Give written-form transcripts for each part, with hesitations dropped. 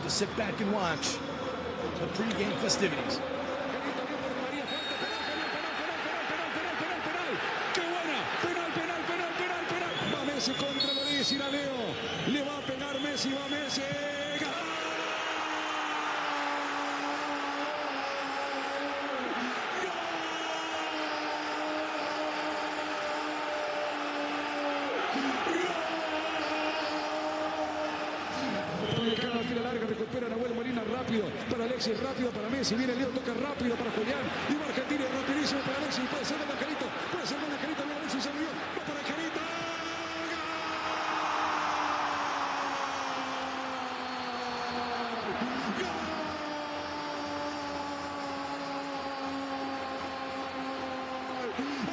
to sit back and watch the pre-game festivities. Va Messi contra Loris y la Leo. Le va a pegar Messi, va Messi. Tira larga, recupera Nahuel Molina rápido para Alexis, rápido para Messi, viene Leo, toca rápido para Julián, y va Argentina, rapidísimo para Alexis, puede ser el Angelito, viene Alexis, se olvidó, va para Angelito.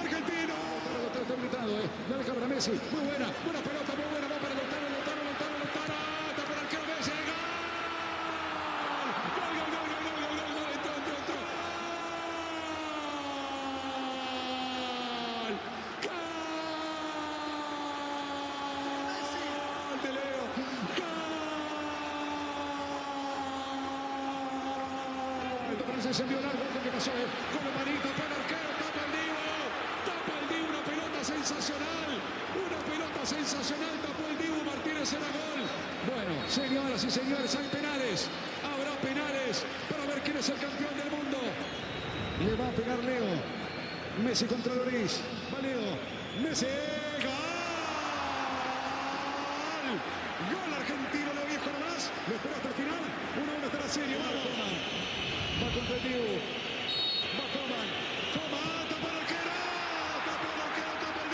Argentino, está gritado, la deja para Messi, muy buena pelota, muy buena, va para Lautaro, está para el arquero Messi, se envió largo, ¿qué pasó? Con la manita para el arquero, tapa el Dibu, una pelota sensacional, tapó el Dibu, Martínez era gol. Bueno, señoras y señores, hay penales, habrá penales para ver quién es el campeón del mundo. Le va a pegar Leo, Messi contra Loris, va Leo, Messi, gol argentino, lo viejo nomás, lo espera hasta el final, 1-1 hasta la serie, vamos. Va contra el Dibu. Va Coman, tapa el arquero, tapa el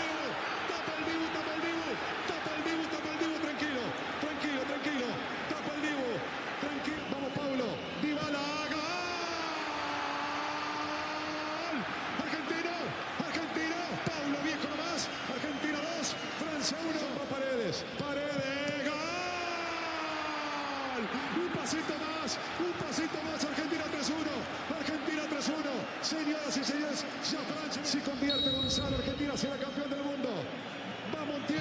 Dibu, tranquilo, tapa el Dibu, tranquilo, vamos Paulo, Dybala, gol, Argentina, Paulo viejo nomás, Argentina 2, Francia 1, va Paredes, gol, un pasito más, Argentina 3-1, señoras y señores, ya Francia, si convierte Gonzalo, Argentina será campeón del mundo, va Montiel,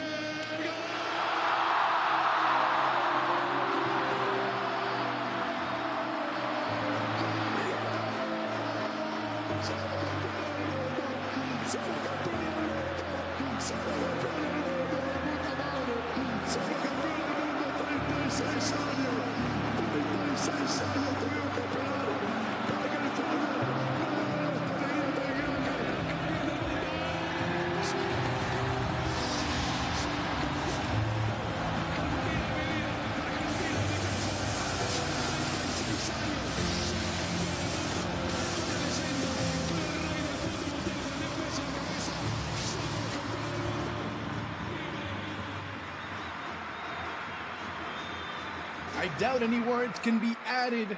I doubt any words can be added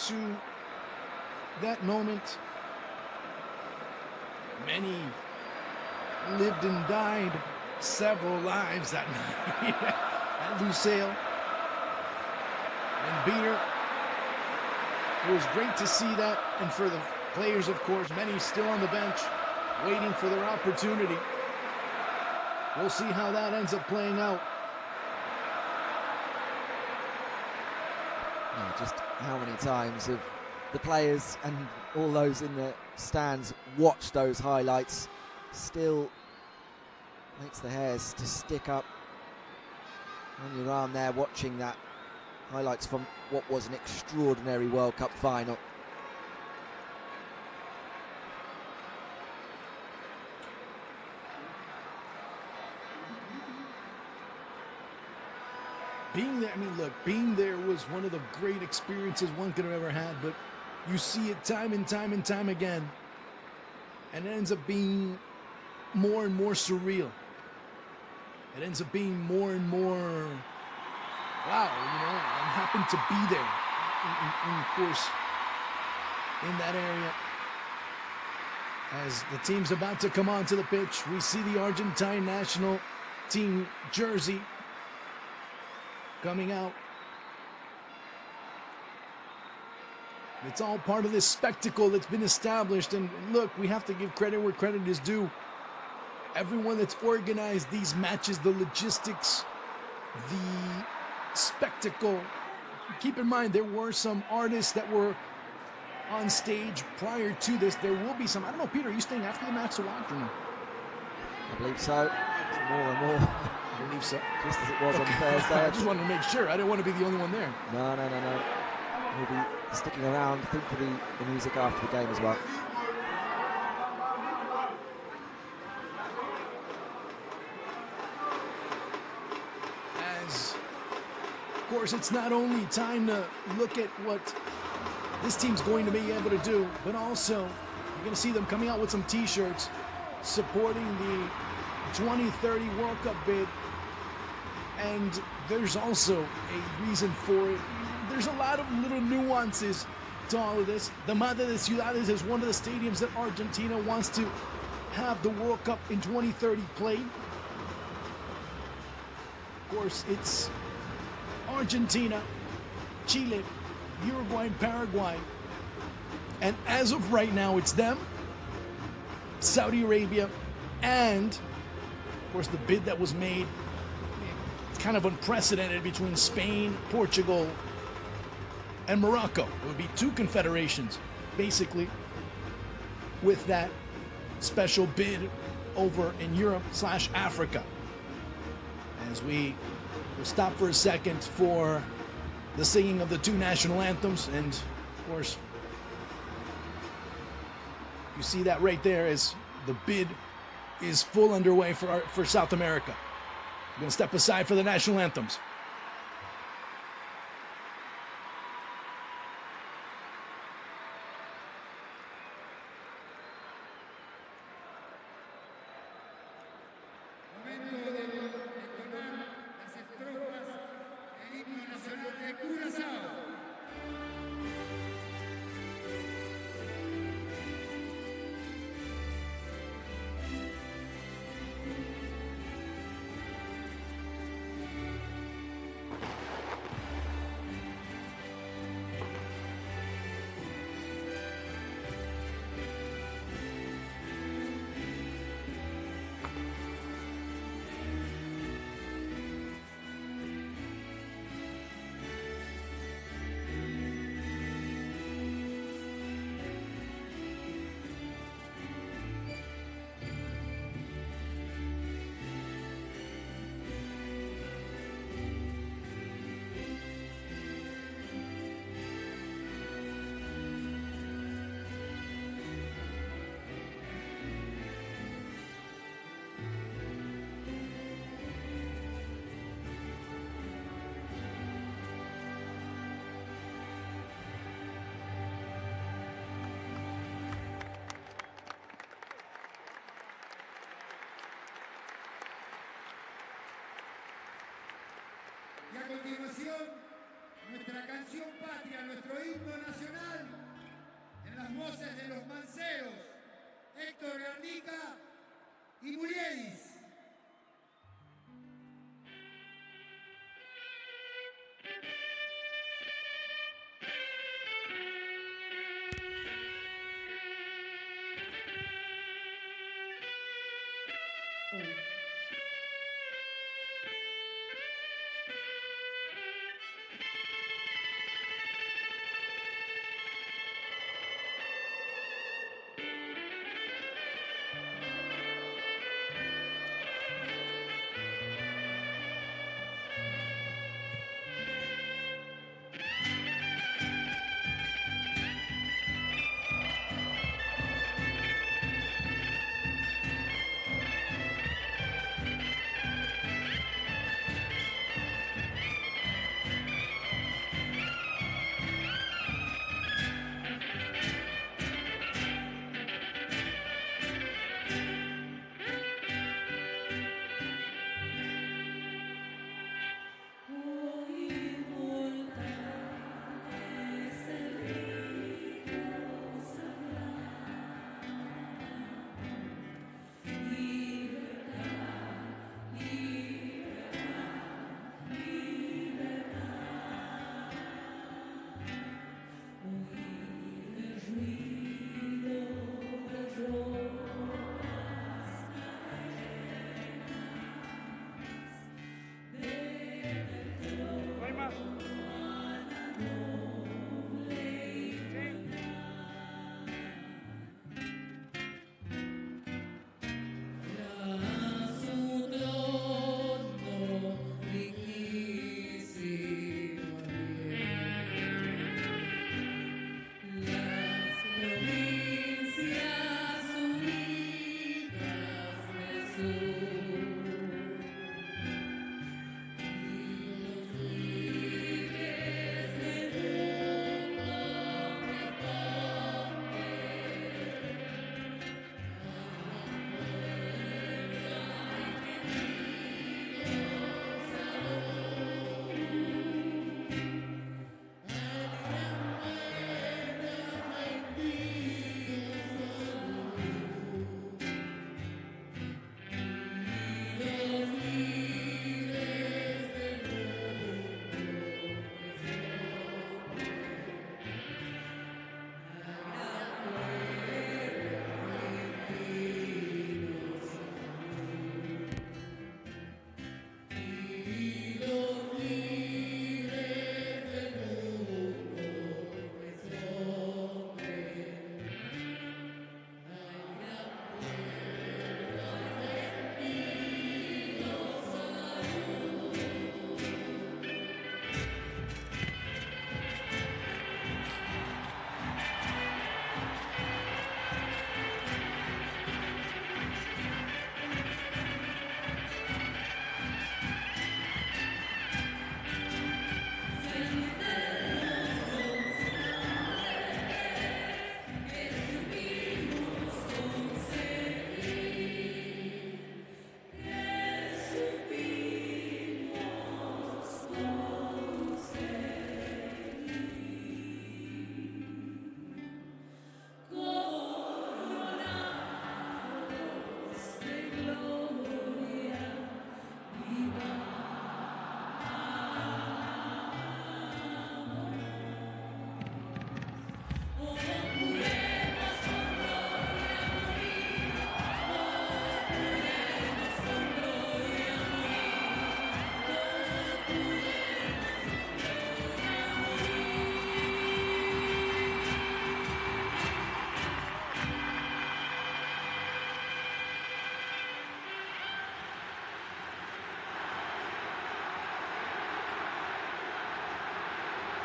to that moment. Many lived and died several lives that night at Lusail and Beater. It was great to see that, and for the players, of course, many still on the bench waiting for their opportunity. We'll see how that ends up playing out. Yeah, just how many times have the players and all those in the stands watched those highlights? Still makes the hairs to stick up on your arm there, watching that highlights from what was an extraordinary World Cup final. Being there, I mean, look, being there was one of the great experiences one could have ever had, but you see it time and time and time again, and it ends up being more and more surreal. It ends up being more and more, wow, I happened to be there, of course, in that area. As the team's about to come onto the pitch, we see the Argentine national team jersey coming out. It's all part of this spectacle that's been established. And look, we have to give credit where credit is due. Everyone that's organized these matches, the logistics, the spectacle, keep in mind, there were some artists that were on stage prior to this. There will be some. I don't know, Peter, are you staying after the match to watch or no? I believe so. It's more and more. I believe so. Just as it was on Thursday. I just wanted to make sure. I didn't want to be the only one there. No. We'll be sticking around, I think, for the music after the game as well. As, of course, it's not only time to look at what this team's going to be able to do, but also you're going to see them coming out with some T-shirts supporting the 2030 World Cup bid. And there's also a reason for it. There's a lot of little nuances to all of this. The Madre de Ciudades is one of the stadiums that Argentina wants to have the World Cup in 2030 played. Of course, it's Argentina, Chile, Uruguay, and Paraguay. And as of right now, it's them, Saudi Arabia, and, of course, the bid that was made, it's kind of unprecedented, between Spain, Portugal, and Morocco. It would be two confederations, basically, with that special bid over in Europe/Africa. As we will stop for a second for the singing of the two national anthems, and of course, you see that right there as the bid is full underway for South America. I'm going to step aside for the national anthems. Momento de entonar las estrofas del himno nacional de Curazao. Y a continuación, nuestra canción patria, nuestro himno nacional, en las voces de los manceros, Héctor Garnica y Muriedis.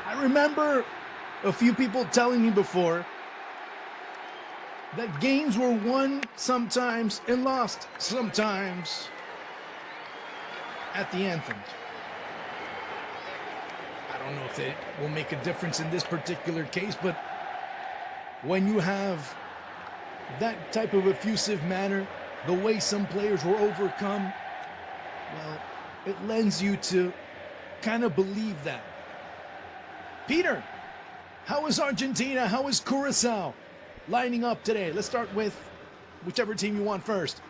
I remember a few people telling me before that games were won sometimes and lost sometimes at the anthem. I don't know if it will make a difference in this particular case, but when you have that type of effusive manner, the way some players were overcome, well, it lends you to kind of believe that. Peter, how is Argentina? How is Curacao lining up today? Let's start with whichever team you want first.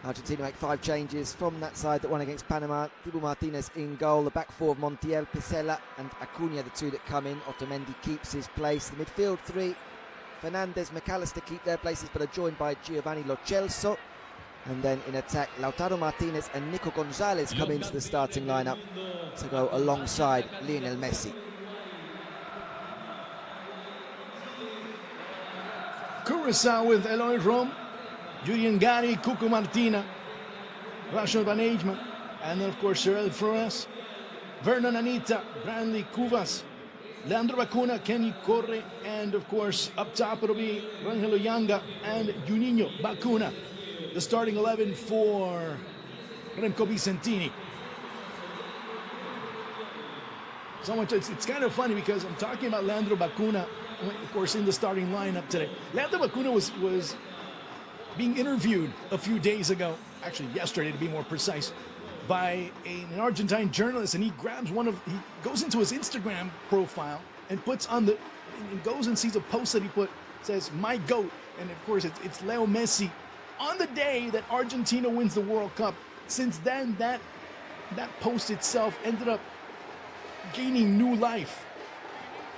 Argentina make 5 changes from that side that won against Panama. Dibu Martinez in goal. The back 4 of Montiel, Pesela and Acuna, the 2 that come in. Otamendi keeps his place. The midfield 3, Fernandez, McAllister keep their places but are joined by Giovanni Lo Celso. And then in attack, Lautaro Martinez and Nico Gonzalez come into the starting lineup to go alongside Lionel Messi. Curacao with Eloy Rom, Julian Gari, Cuco Martina, Rashid Van Eijman, and then of course Cyril Flores, Vernon Anita, Brantley Cuvas, Leandro Bacuna, Kenny Corre, and of course up top it'll be Rangelo Yanga and Juninho Bacuna. The starting 11 for Remco Vicentini. So much, it's kind of funny because I'm talking about Leandro Bacuna, of course, in the starting lineup today. Leandro Bacuna was being interviewed a few days ago, actually yesterday to be more precise, by an Argentine journalist, and he goes into his Instagram profile and puts on and goes and sees a post that he says, "My GOAT," and of course it's Leo Messi. On the day that Argentina wins the World Cup, since then that post itself ended up gaining new life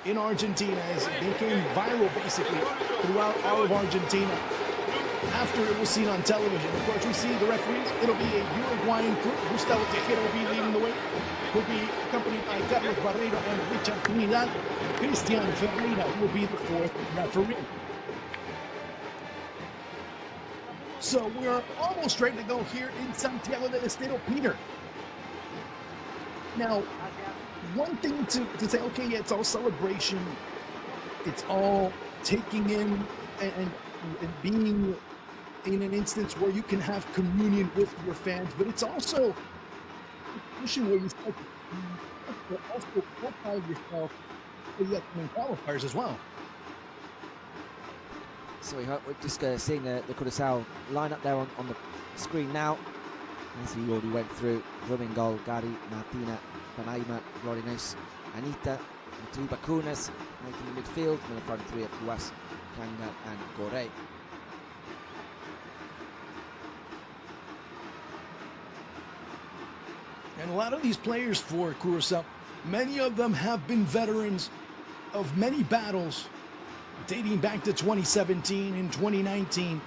in Argentina as it became viral basically throughout all of Argentina after it was seen on television. Of course, we see the referees. It'll be a Uruguayan crew. Gustavo Tejera will be leading the way. Will be accompanied by Carlos Barreiro and Richard Trinidad. Cristian Ferreira will be the 4th referee. So we're almost ready to go here in Santiago del Estero, Peter. Now, one thing to say, okay, yeah, it's all celebration. It's all taking in and being in an instance where you can have communion with your fans, but it's also a position where you start to also profile yourself for the upcoming qualifiers as well. So we're just seeing the Curacao lineup there on the screen now. As we already went through, Ruben Gol, Gary, Martina, Panaima, Florines, Anita, and 2 Bacunas making the midfield, and the front 3 of Cuas, Kanga and Corre. And a lot of these players for Curacao, many of them have been veterans of many battles dating back to 2017 and 2019,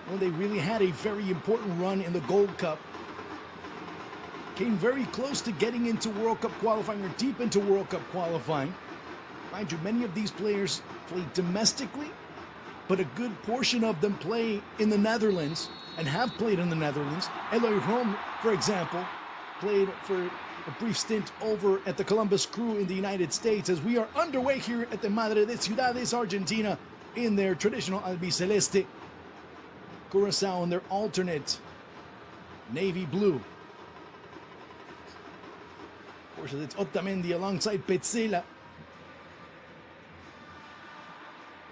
when they really had a very important run in the Gold Cup. Came very close to getting into World Cup qualifying, or deep into World Cup qualifying. Mind you, many of these players play domestically, but a good portion of them play in the Netherlands and have played in the Netherlands. Eloy Rom, for example, played for a brief stint over at the Columbus Crew in the United States, as we are underway here at the Madre de Ciudades, Argentina, in their traditional albiceleste. Curacao in their alternate navy blue. Of course, it's Otamendi alongside Petzela.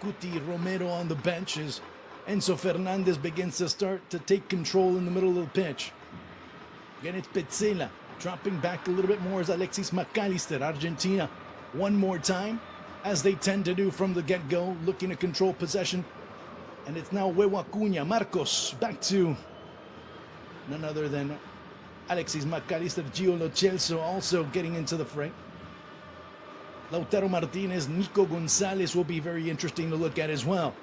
Cuti Romero on the bench as Enzo Fernandez begins to take control in the middle of the pitch. Again, it's Petzela. Dropping back a little bit more is Alexis McAllister. Argentina one more time, as they tend to do from the get-go, looking to control possession. And it's now Huevo Acuña. Marcos back to none other than Alexis McAllister. Gio Lo Celso also getting into the fray. Lautaro Martinez, Nico Gonzalez will be very interesting to look at as well.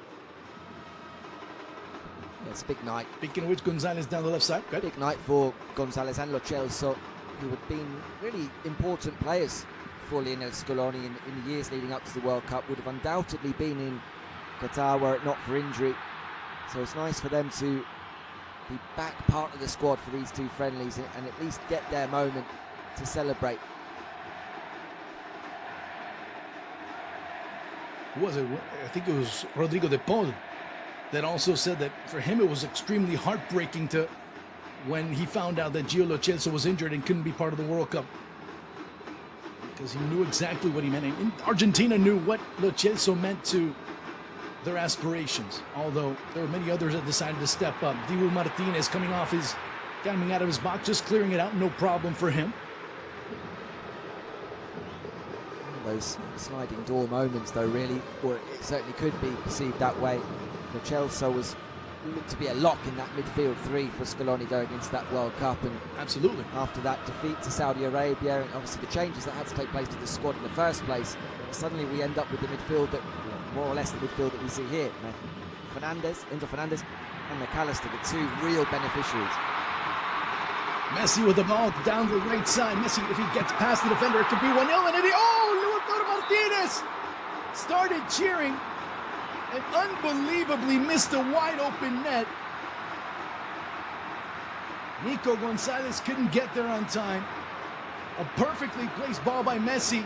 It's a big night. Speaking of which, Gonzalez down the left side. Good. Big night for Gonzalez and Lo Celso, who had been really important players for Lionel Scaloni in the years leading up to the World Cup. Would have undoubtedly been in Qatar were it not for injury. So it's nice for them to be back part of the squad for these 2 friendlies and at least get their moment to celebrate. who was it? I think it was Rodrigo de Paul that also said that for him it was extremely heartbreaking when he found out that Gio Lo Celso was injured and couldn't be part of the World Cup, because he knew exactly what he meant. And Argentina knew what Lo Celso meant to their aspirations, although there were many others that decided to step up. Dibu Martinez coming out of his box, just clearing it out, no problem for him. Those sliding door moments, though, really, or it certainly could be perceived that way. Lo Celso looked to be a lock in that midfield three for Scaloni going into that World Cup, and absolutely after that defeat to Saudi Arabia and obviously the changes that had to take place to the squad in the first place, suddenly we end up with the midfield that, more or less the midfield that we see here. Enzo Fernandez and McAllister, the two real beneficiaries. Messi with the ball down the right side. Messi, if he gets past the defender, it could be 1-0, and Lautaro Martinez started cheering and unbelievably missed a wide open net. Nico Gonzalez couldn't get there on time. A perfectly placed ball by Messi.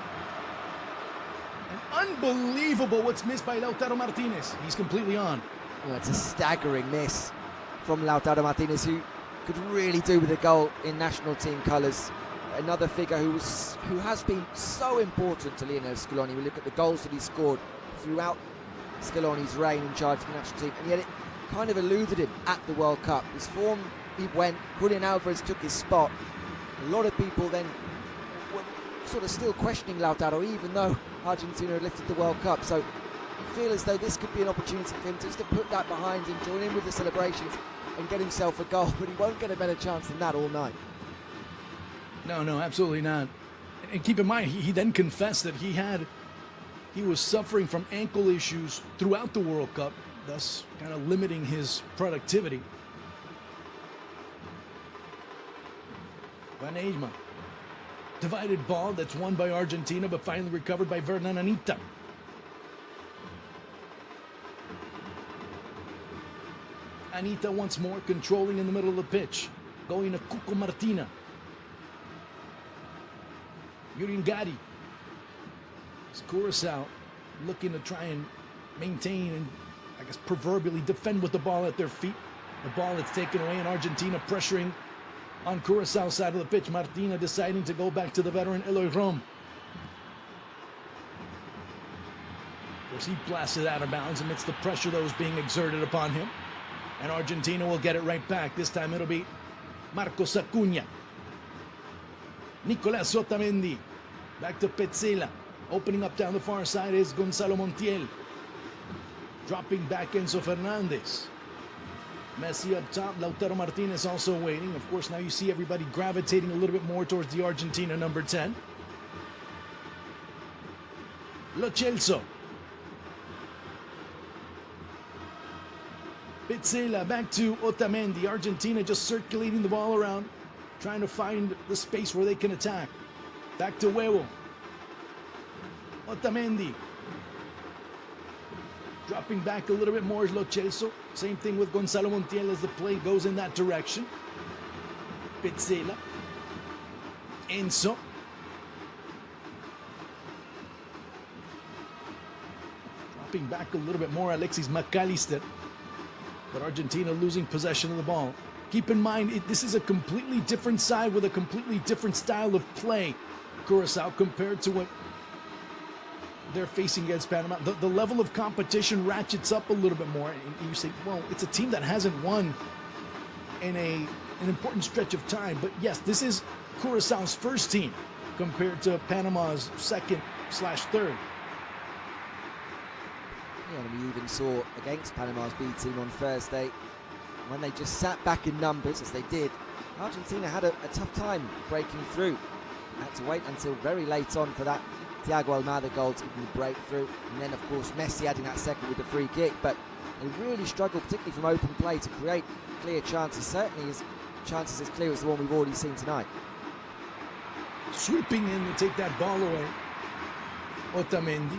And unbelievable what's missed by Lautaro Martinez. He's completely on. Well, it's a staggering miss from Lautaro Martinez, who could really do with a goal in national team colours. Another figure who has been so important to Lionel Scaloni. We look at the goals that he scored throughout Scaloni's reign in charge of the national team, and yet it kind of eluded him at the World Cup. His form, he went. Julian Alvarez took his spot. A lot of people then were sort of still questioning Lautaro, even though Argentina had lifted the World Cup. So I feel as though this could be an opportunity for him just to put that behind him, join in with the celebrations and get himself a goal, but he won't get a better chance than that all night. No, absolutely not. And keep in mind, he then confessed that he was suffering from ankle issues throughout the World Cup, thus kind of limiting his productivity. Van Eijma. Divided ball that's won by Argentina, but finally recovered by Vernan Anita. Anita once more controlling in the middle of the pitch. Going to Cuco Martina. Uringari. It's Curacao looking to try and maintain and, I guess, proverbially defend with the ball at their feet. The ball that's taken away, and Argentina pressuring on Curacao's side of the pitch. Martina deciding to go back to the veteran Eloy Rom. Of course, he blasted out of bounds amidst the pressure that was being exerted upon him. And Argentina will get it right back. This time it'll be Marcos Acuña. Nicolás Otamendi. Back to Petzela. Opening up down the far side is Gonzalo Montiel. Dropping back Enzo Fernandez. Messi up top. Lautaro Martinez also waiting. Of course, now you see everybody gravitating a little bit more towards the Argentina number 10. Lo Celso. Petzela back to Otamendi. Argentina just circulating the ball around, trying to find the space where they can attack. Back to Huevo. Otamendi. Dropping back a little bit more is Lo Celso. Same thing with Gonzalo Montiel as the play goes in that direction. Petzela. Enzo. Dropping back a little bit more, Alexis McAllister. But Argentina losing possession of the ball. Keep in mind, this is a completely different side with a completely different style of play, Curacao, compared to what they're facing against Panama. The level of competition ratchets up a little bit more. And you say, well, it's a team that hasn't won in an important stretch of time. But yes, this is Curacao's first team compared to Panama's second/third. Yeah, and we even saw against Panama's B team on Thursday, when they just sat back in numbers, as they did, Argentina had a tough time breaking through. Had to wait until very late on for that Thiago Almada goal to give them the breakthrough. And then, of course, Messi adding that second with the free kick. But they really struggled, particularly from open play, to create clear chances. Certainly as chances as clear as the one we've already seen tonight. Swooping in to take that ball away. Otamendi.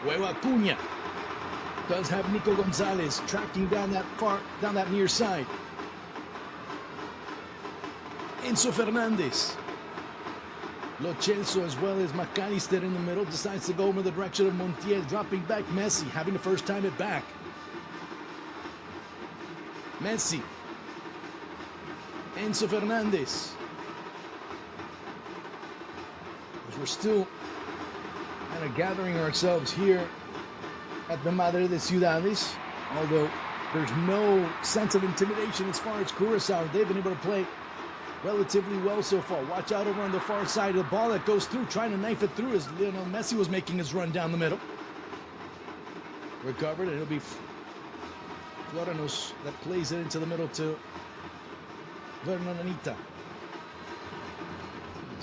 Huevo Acuña. Does have Nico Gonzalez tracking down that near side. Enzo Fernandez. Lo Celso as well as McAllister in the middle. Decides to go over the direction of Montiel. Dropping back Messi. Having the first time it back. Messi. Enzo Fernandez. As we're still kind of gathering ourselves here at the Madre de Ciudades. Although there's no sense of intimidation as far as Curacao. They've been able to play relatively well so far. Watch out over on the far side of the ball that goes through, trying to knife it through as Lionel Messi was making his run down the middle. Recovered, and it'll be Floranos that plays it into the middle to Vernonanita.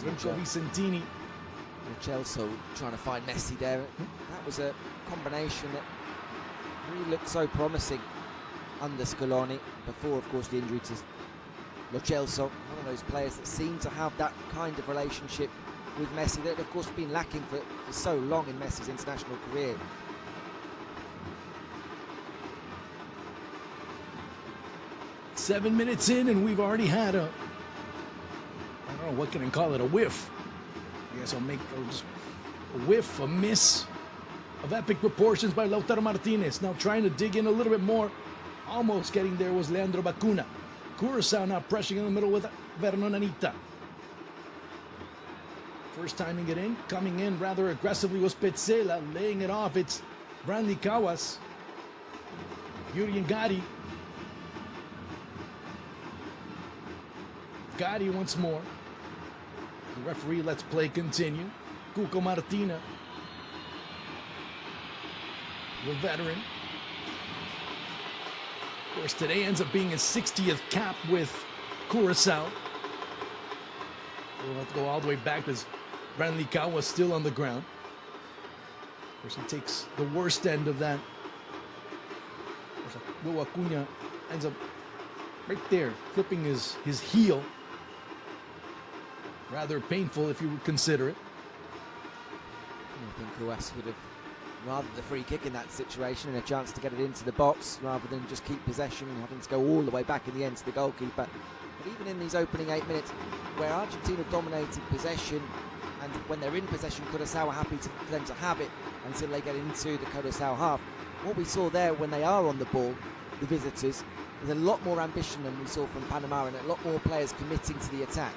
Renzo Vicentini. Chelsea trying to find Messi there. That was a combination that really looked so promising under Scaloni before, of course, the injury to Lo Celso. One of those players that seem to have that kind of relationship with Messi that, of course, been lacking for so long in Messi's international career. Seven minutes in, and we've already had I don't know, what can I call it, a whiff. I guess I'll make just a whiff, a miss of epic proportions by Lautaro Martinez. Now trying to dig in a little bit more. Almost getting there was Leandro Bacuna. Curacao now pressing in the middle with Vernonanita. First timing it in, coming in rather aggressively was Petzela, laying it off. It's Brandy Kawas. Yurian Gatti. Gatti once more. The referee lets play continue. Cuco Martina, the veteran. Of course, today ends up being his 60th cap with Curacao. We'll have to go all the way back because Brandy Kawas was still on the ground. Of course, he takes the worst end of that. Will Acuna ends up right there, flipping his heel. Rather painful if you would consider it. I think Kouas would have rather the free kick in that situation and a chance to get it into the box rather than just keep possession and having to go all the way back in the end to the goalkeeper. But even in these opening 8 minutes, where Argentina dominated possession, and when they're in possession, Curacao are happy for them to have it until they get into the Curacao half. What we saw there when they are on the ball, the visitors, is a lot more ambition than we saw from Panama and a lot more players committing to the attack.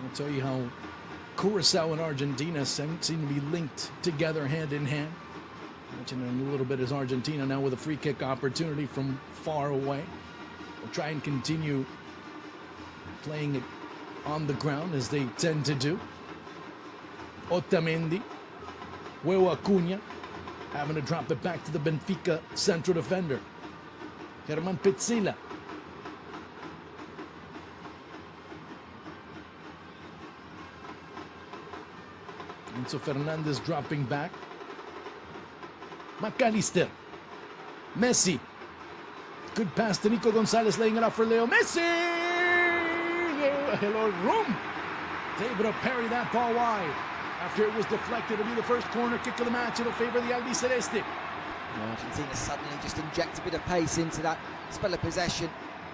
I'll tell you how Curacao and Argentina seem to be linked together hand in hand. I mentioned it a little bit as Argentina now with a free kick opportunity from far away. We'll try and continue playing it on the ground as they tend to do. Otamendi, Huevo Acuna, having to drop it back to the Benfica central defender. Germán Petzela. Enzo Fernandez dropping back. McAllister. Messi. Good pass to Nico Gonzalez, laying it out for Leo Messi. Hello, room. Able to parry that ball wide. After it was deflected, it'll be the first corner kick of the match. It'll favor the Albiceleste. Argentina suddenly just inject a bit of pace into that spell of possession.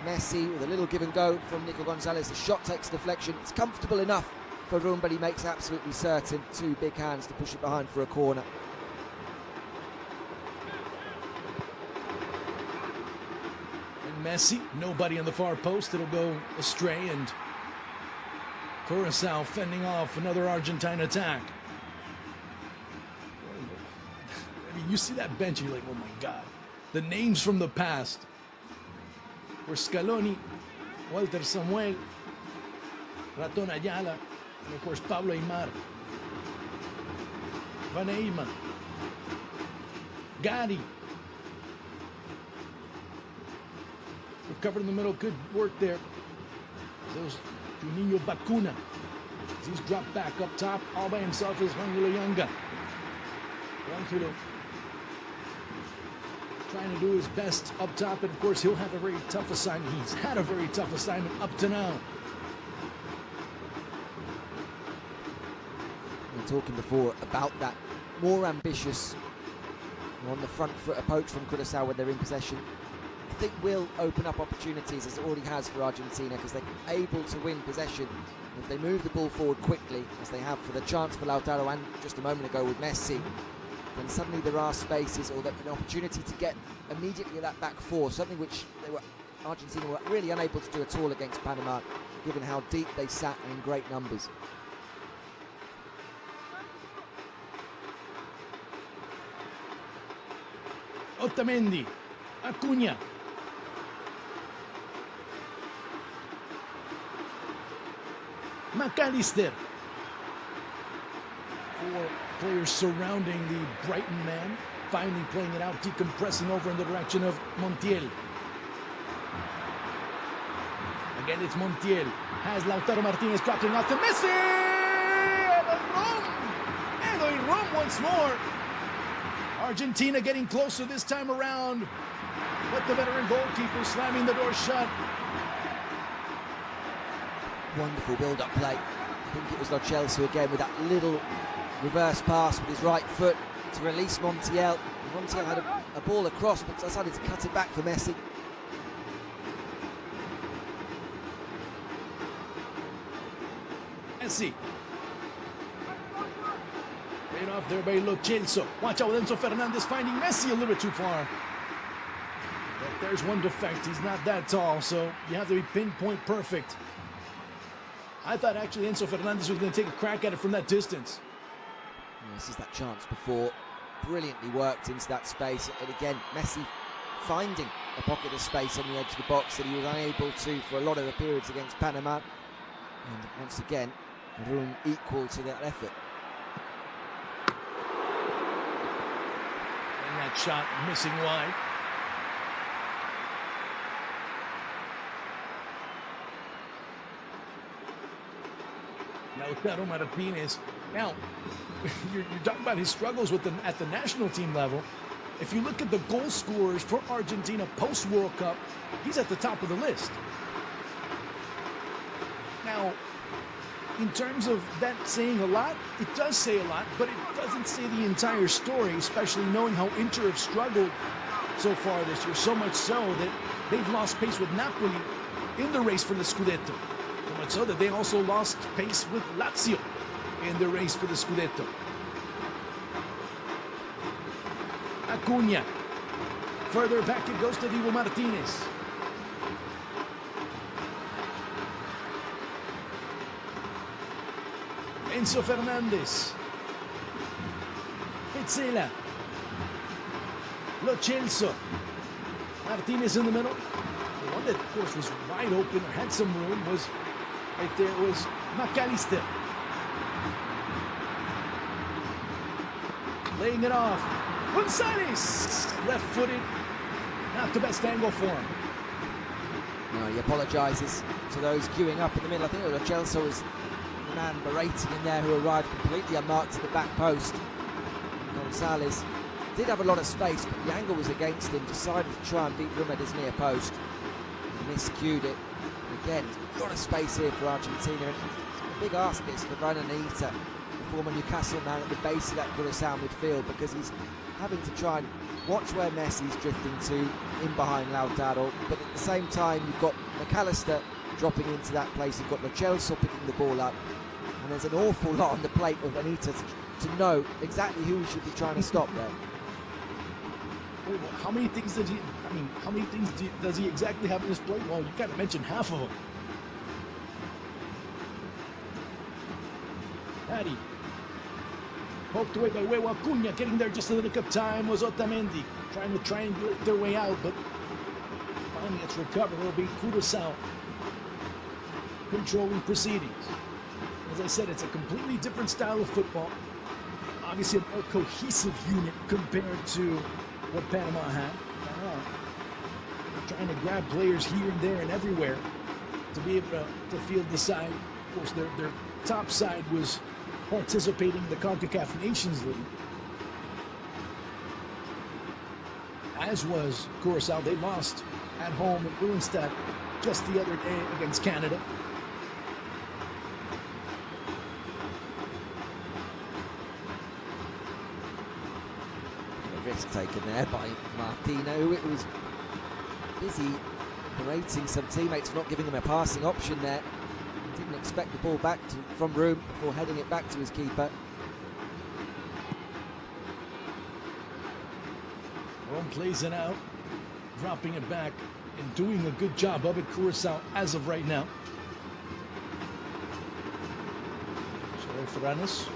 Messi with a little give and go from Nico Gonzalez. The shot takes deflection. It's comfortable enough for room, but he makes absolutely certain two big hands to push it behind for a corner. And Messi, nobody on the far post. It'll go astray, and Curacao fending off another Argentine attack. I mean, you see that bench, you're like, oh my God. The names from the past were Scaloni, Walter Samuel, Raton Ayala, and of course Pablo Aymar, Van Eyman, Gatti. Recovered in the middle, good work there. Those Juninho Bacuna. He's dropped back up top, all by himself is Angelo Yanga. Angelo trying to do his best up top, and of course he'll have a very tough assignment. He's had a very tough assignment up to now. We were talking before about that more ambitious, on the front foot approach from Curacao when they're in possession. I think will open up opportunities, as it already has for Argentina, because they're able to win possession. If they move the ball forward quickly, as they have for the chance for Lautaro and just a moment ago with Messi, then suddenly there are spaces or an opportunity to get immediately that back four, something which Argentina were really unable to do at all against Panama, given how deep they sat and in great numbers. Otamendi, Acuña. McAllister. Four players surrounding the Brighton man, finally playing it out, decompressing over in the direction of Montiel. Again, it's Montiel. Has Lautaro Martinez dropping off to Messi! And a run once more. Argentina getting closer this time around, but the veteran goalkeeper slamming the door shut. Wonderful build-up play. I think it was Lo Celso again with that little reverse pass with his right foot to release Montiel. Montiel had a ball across, but decided to cut it back for Messi. Messi. Right off there by Lo Celso. Watch out with Enzo Fernandez finding Messi a little bit too far. But there's one defect. He's not that tall, so you have to be pinpoint perfect. I thought actually Enzo Fernandez was going to take a crack at it from that distance. This is that chance before. Brilliantly worked into that space. And again, Messi finding a pocket of space on the edge of the box that he was unable to for a lot of the periods against Panama. And once again, room equal to that effort. And that shot missing wide. Lautaro Martinez. Now, you're talking about his struggles at the national team level. If you look at the goal scorers for Argentina post-World Cup, he's at the top of the list. Now, in terms of that saying a lot, it does say a lot, but it doesn't say the entire story, especially knowing how Inter have struggled so far this year. So much so that they've lost pace with Napoli in the race for the Scudetto. So much so that they also lost pace with Lazio in the race for the Scudetto. Acuña. Further back it goes to Diego Martinez. Enzo Fernandez. Petzela. Lo Celso. Martinez in the middle. The one that, of course, was wide open or had some room was right there was McAllister. Laying it off. Gonzalez. Left-footed. Not the best angle for him. No, he apologises to those queuing up in the middle. I think Lo Celso was the man berating in there who arrived completely unmarked to the back post. Gonzalez did have a lot of space, but the angle was against him. Decided to try and beat room at his near post. Miscued it. And again, a lot of space here for Argentina. And a big ask this for Vananita, the former Newcastle man, at the base of that Curacao midfield, because he's having to try and watch where Messi's drifting to in behind Lautaro, but at the same time you've got McAllister dropping into that place, you've got Lo Celso picking the ball up, and there's an awful lot on the plate of Anita to know exactly who he should be trying to stop there. How many things does he? I mean, how many things does he exactly have in his plate? Well, you kind of mentioned half of them. Patty. Poked away by Huevo Acuña, getting there just in the nick of time was Otamendi, trying to triangulate their way out, but finally it's recovered. It'll be Curacao controlling proceedings. As I said, it's a completely different style of football. Obviously a more cohesive unit compared to what Panama had. Trying to grab players here and there and everywhere to be able to field the side. Of course, their top side was participating in the CONCACAF Nations League. as was Curacao. They lost at home in Willemstad just the other day against Canada. A risk taken there by Martino. It was busy berating some teammates for not giving him a passing option there. Didn't expect the ball back from room before heading it back to his keeper. Rome plays it out, dropping it back and doing a good job of it, Curacao, as of right now. Ferranis.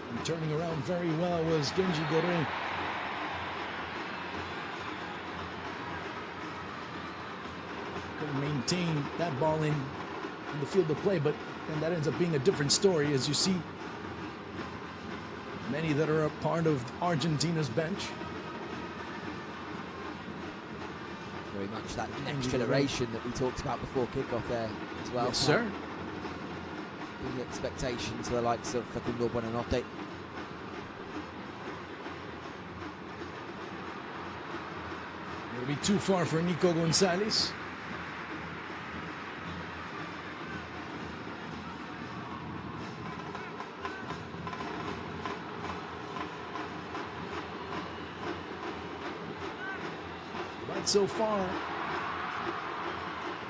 And turning around very well was Genji Gore. Couldn't maintain that ball in the field of play, but and that ends up being a different story, as you see many that are a part of Argentina's bench. Very much that next generation that we talked about before kickoff there as well. Yes, sir. The expectations for the likes of Facundo Buonanotte. It'll be too far for Nico Gonzalez. But so far,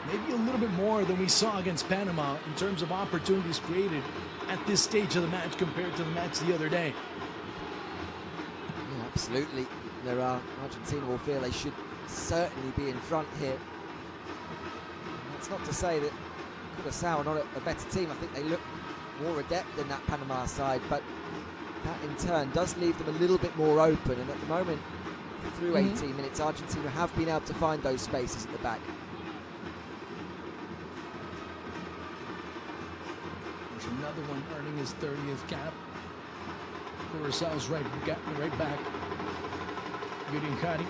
maybe a little bit more than we saw against Panama in terms of opportunities created at this stage of the match compared to the match the other day. Yeah, absolutely. Argentina will feel they should certainly be in front here. And that's not to say that Curacao are not a better team. I think they look more adept than that Panama side, but that in turn does leave them a little bit more open. And at the moment, through 18 minutes, Argentina have been able to find those spaces at the back. There's another one earning his 30th cap. Curaçao's right back. Gurinkari.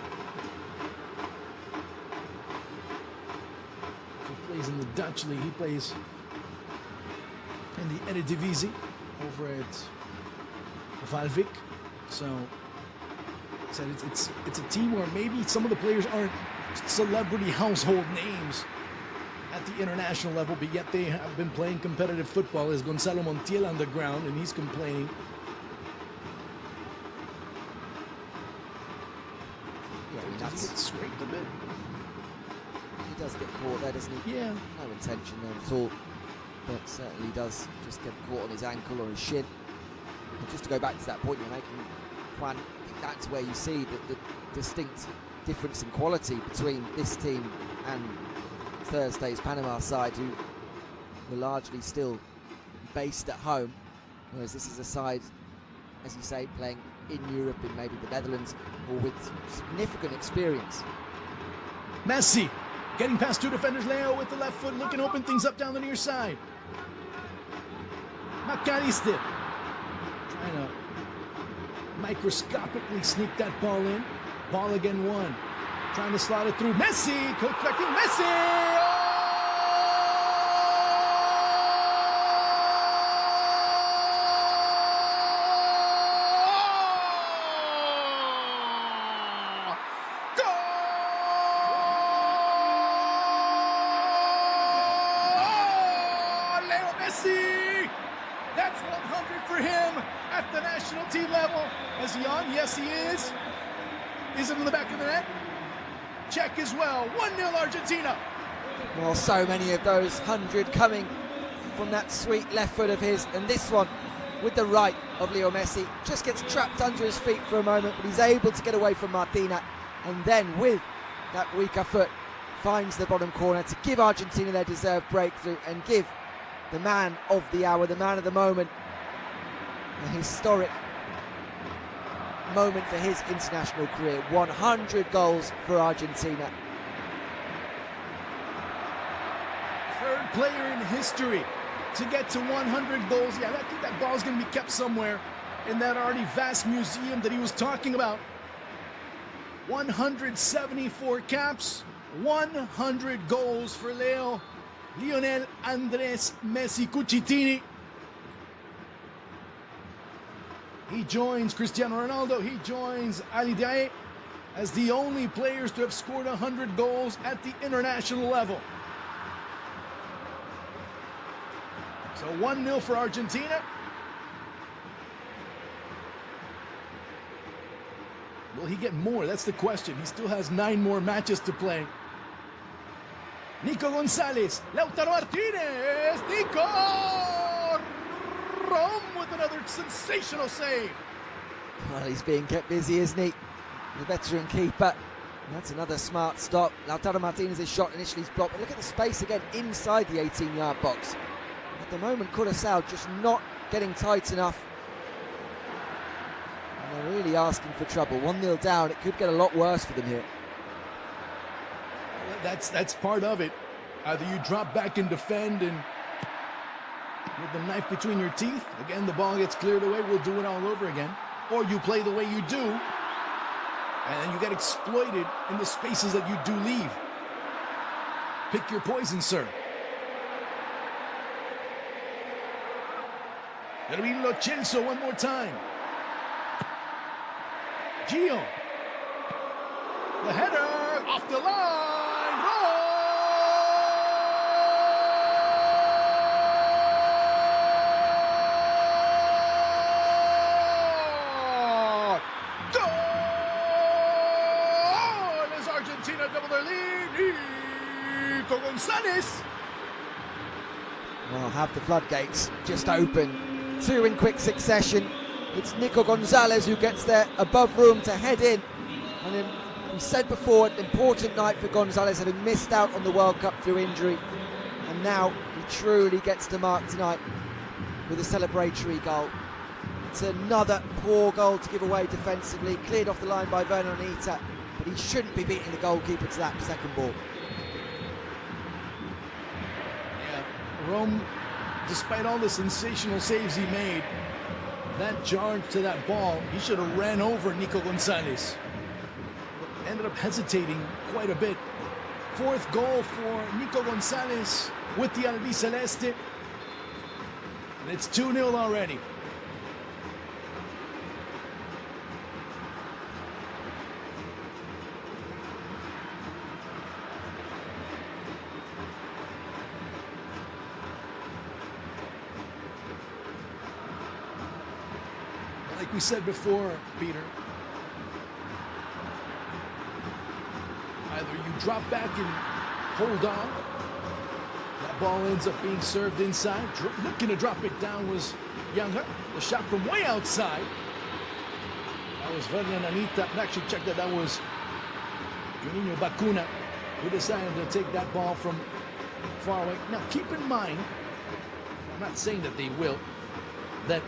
He plays in the Dutch league. He plays in the Eredivisie over at Valvik. So it's a team where maybe some of the players aren't celebrity household names at the international level, but yet they have been playing competitive football. As Gonzalo Montiel on the ground, and he's complaining. Yeah, I mean, that's scraped a bit. He does get caught there, doesn't he? Yeah. No intention there at all, but certainly does just get caught on his ankle or his shin. And just to go back to that point you're making, Juan, I think that's where you see the distinct difference in quality between this team and Thursday's Panama side, who were largely still based at home, whereas this is a side, as you say, playing in Europe, in maybe the Netherlands, or with significant experience. Messi getting past two defenders. Leo with the left foot, looking to open things up down the near side. McAllister trying to microscopically sneak that ball in. Ball again won. Trying to slot it through. Messi, co-correcting Messi! That's 100 for him at the national team level. Is he on? Yes, he is. Is it in the back of the net? Check as well. 1-0 Argentina. Well, so many of those 100 coming from that sweet left foot of his. And this one with the right of Leo Messi. Just gets trapped under his feet for a moment, but he's able to get away from Martina. And then with that weaker foot, finds the bottom corner to give Argentina their deserved breakthrough and give the man of the hour, the man of the moment, a historic moment for his international career. 100 goals for Argentina. Third player in history to get to 100 goals. Yeah, I think that ball's going to be kept somewhere in that already vast museum that he was talking about. 174 caps, 100 goals for Lionel Andres Messi Cucitini. He joins Cristiano Ronaldo. He joins Ali Daei as the only players to have scored 100 goals at the international level. So 1-0 for Argentina. Will he get more? That's the question. He still has 9 more matches to play. Nico Gonzalez, Lautaro Martinez, Nico! Rom with another sensational save. Well, he's being kept busy, isn't he? The veteran keeper. That's another smart stop. Lautaro Martinez's shot initially is blocked, but look at the space again inside the 18-yard box. At the moment, Curacao just not getting tight enough. And they're really asking for trouble. 1-0 down, it could get a lot worse for them here. That's part of it. Either you drop back and defend and with the knife between your teeth, again, the ball gets cleared away, we'll do it all over again. Or you play the way you do, and then you get exploited in the spaces that you do leave. Pick your poison, sir. It'll be Lo Celso one more time. Gio. The header off the line. Roll! Goal! As Argentina double their lead. Nico Gonzalez. Well, have the floodgates just open. 2 in quick succession. It's Nico Gonzalez who gets there above room to head in. And then we said before, an important night for Gonzalez, having missed out on the World Cup through injury. And now he truly gets to mark tonight with a celebratory goal. It's another poor goal to give away defensively, cleared off the line by Vernon Anita, but he shouldn't be beating the goalkeeper to that second ball. Yeah, Rome, despite all the sensational saves he made, that charge to that ball, he should have ran over Nico Gonzalez. But ended up hesitating quite a bit. 4th goal for Nico Gonzalez with the Albiceleste. And it's 2-0 already. Like we said before, Peter, either you drop back and hold on. That ball ends up being served inside. Looking to drop it down was Younger. The shot from way outside. That was Vernon Anita. Actually, check that. That was Juninho Bacuna who decided to take that ball from far away. Now, keep in mind, I'm not saying that they will, that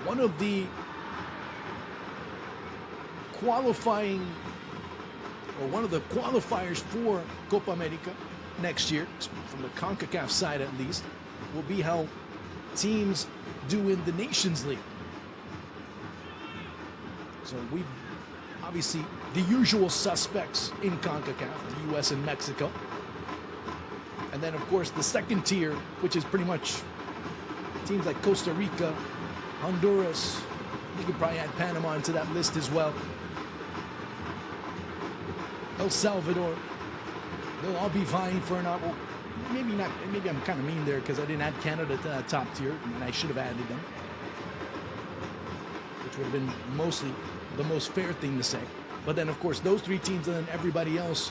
one of the qualifying, or one of the qualifiers for Copa America next year, from the CONCACAF side at least, will be how teams do in the Nations League. So we obviously the usual suspects in CONCACAF, the US and Mexico. And then of course the second tier, which is pretty much teams like Costa Rica, Honduras. You could probably add Panama into that list as well. El Salvador. They'll all be vying for an well, maybe not. Maybe I'm kind of mean there because I didn't add Canada to that top tier, and I should have added them, which would have been mostly the most fair thing to say. But then, of course, those 3 teams and then everybody else,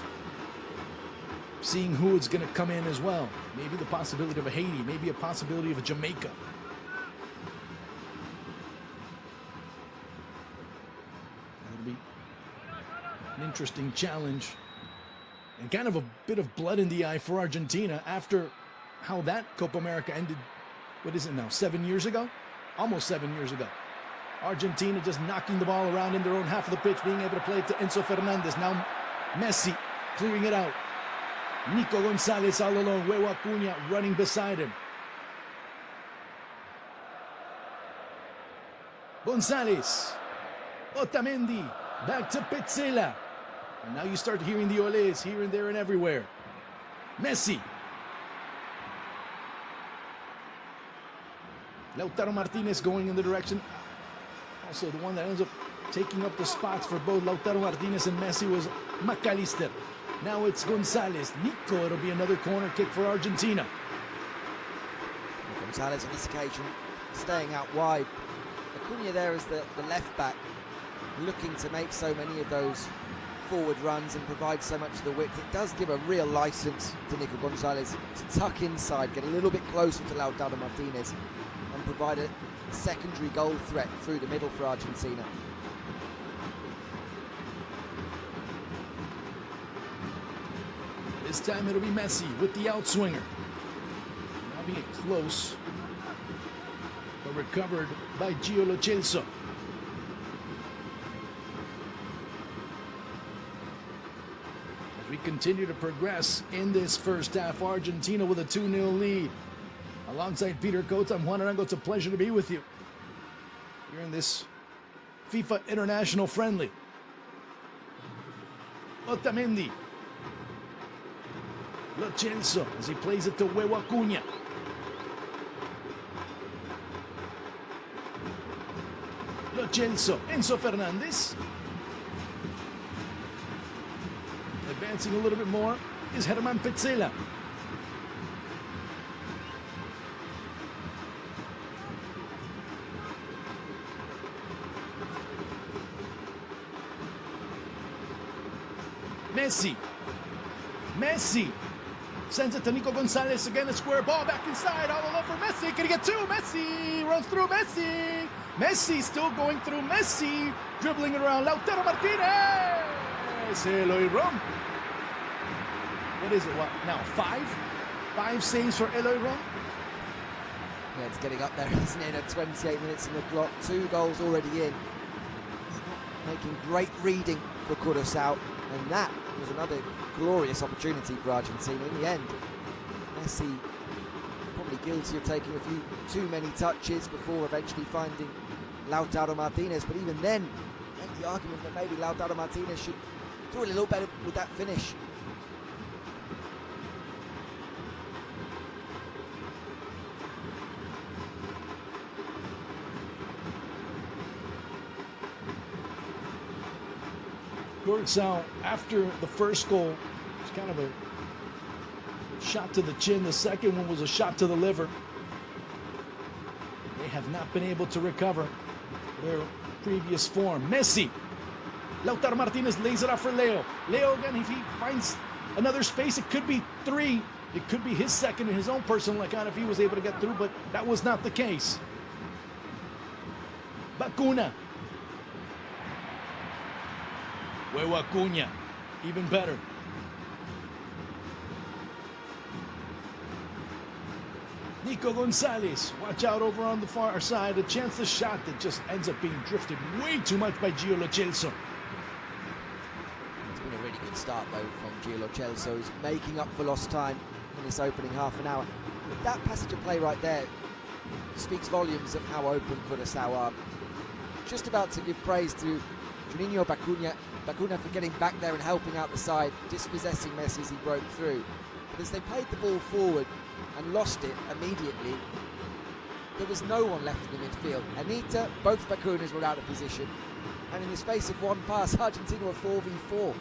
seeing who is going to come in as well. Maybe the possibility of a Haiti, maybe a possibility of a Jamaica. An interesting challenge and kind of a bit of blood in the eye for Argentina after how that Copa America ended, what is it now, 7 years ago? Almost 7 years ago. Argentina just knocking the ball around in their own half of the pitch, being able to play it to Enzo Fernandez. Now Messi clearing it out. Nico Gonzalez all alone. Huevo Acuña running beside him. Gonzalez. Otamendi. Back to Petzela. And now you start hearing the olés here and there and everywhere. Messi. Lautaro Martinez going in the direction. Also, the one that ends up taking up the spots for both Lautaro Martinez and Messi was McAllister. Now it's Gonzalez. Nico, it'll be another corner kick for Argentina. Gonzalez on this occasion staying out wide. Acuna there is the left back, looking to make so many of those forward runs and provide so much of the width. It does give a real license to Nico Gonzalez to tuck inside, get a little bit closer to Lautaro Martinez and provide a secondary goal threat through the middle for Argentina. This time it'll be Messi with the outswinger. Now being close, but recovered by Gio Lo Celso. As we continue to progress in this first half, Argentina with a 2-0 lead. Alongside Peter Coates, I'm Juan Arango. It's a pleasure to be with you here in this FIFA International Friendly. Otamendi. Lo Celso as he plays it to Huevo Acuna. Lo Celso, Enzo Fernandez. Advancing a little bit more is Germán Petzela. Messi sends it to Nico Gonzalez again, a square ball back inside, all alone for Messi. Can he get two? Messi runs through Messi. Messi still going through Messi, dribbling it around Lautaro Martinez. Eloy Rom. What is it? What now? Five saves for Eloy Rom. Yeah, it's getting up there, isn't it? At 28 minutes in the clock, 2 goals already in. Making great reading for Curacao, and that was another glorious opportunity for Argentina. In the end, Messi probably guilty of taking a few too many touches before eventually finding Lautaro Martinez, but even then, make the argument that maybe Lautaro Martinez should do a little better with that finish. Curacao, after the first goal, was kind of a shot to the chin. The second one was a shot to the liver. They have not been able to recover their previous form. Messi. Lautaro Martinez lays it off for Leo. Leo again, if he finds another space, it could be 3. It could be his second in his own personal account if he was able to get through, but that was not the case. Acuna. Huevo Acuna, even better. Nico Gonzalez, watch out over on the far side. A chance to shot that just ends up being drifted way too much by Gio Lo Celso. It's been a really good start though from Gio Lo Celso. He's making up for lost time in this opening half an hour. That passage of play right there speaks volumes of how open Curacao are. Just about to give praise to Juninho Bacuna for getting back there and helping out the side, dispossessing Messi as he broke through. But as they played the ball forward and lost it immediately, there was no one left in the midfield. Anita, both Bacunas were out of position, and in the space of one pass, Argentina were 4v4.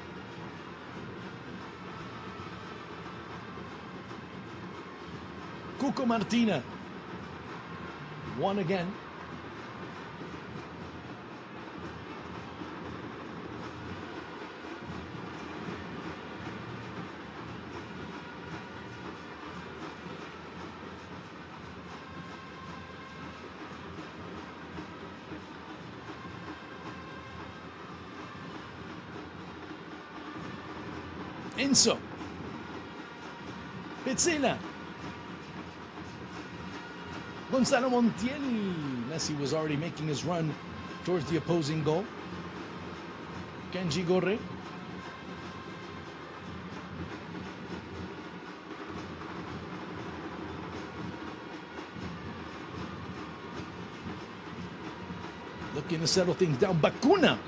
Cuco Martina won again. Enzo. Petzela. Gonzalo Montiel. Messi was already making his run towards the opposing goal. Kenji Gorre. Looking to settle things down. Bacuna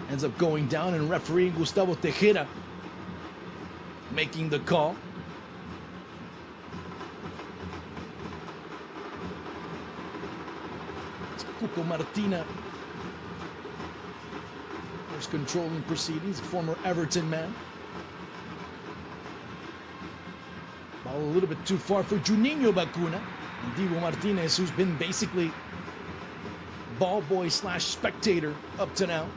ends up going down, and referee Gustavo Tejera making the call. Cuco Martina. There's controlling proceedings, a former Everton man. Ball a little bit too far for Juninho Bacuna. And Divo Martinez, who's been basically ball boy / spectator up to now.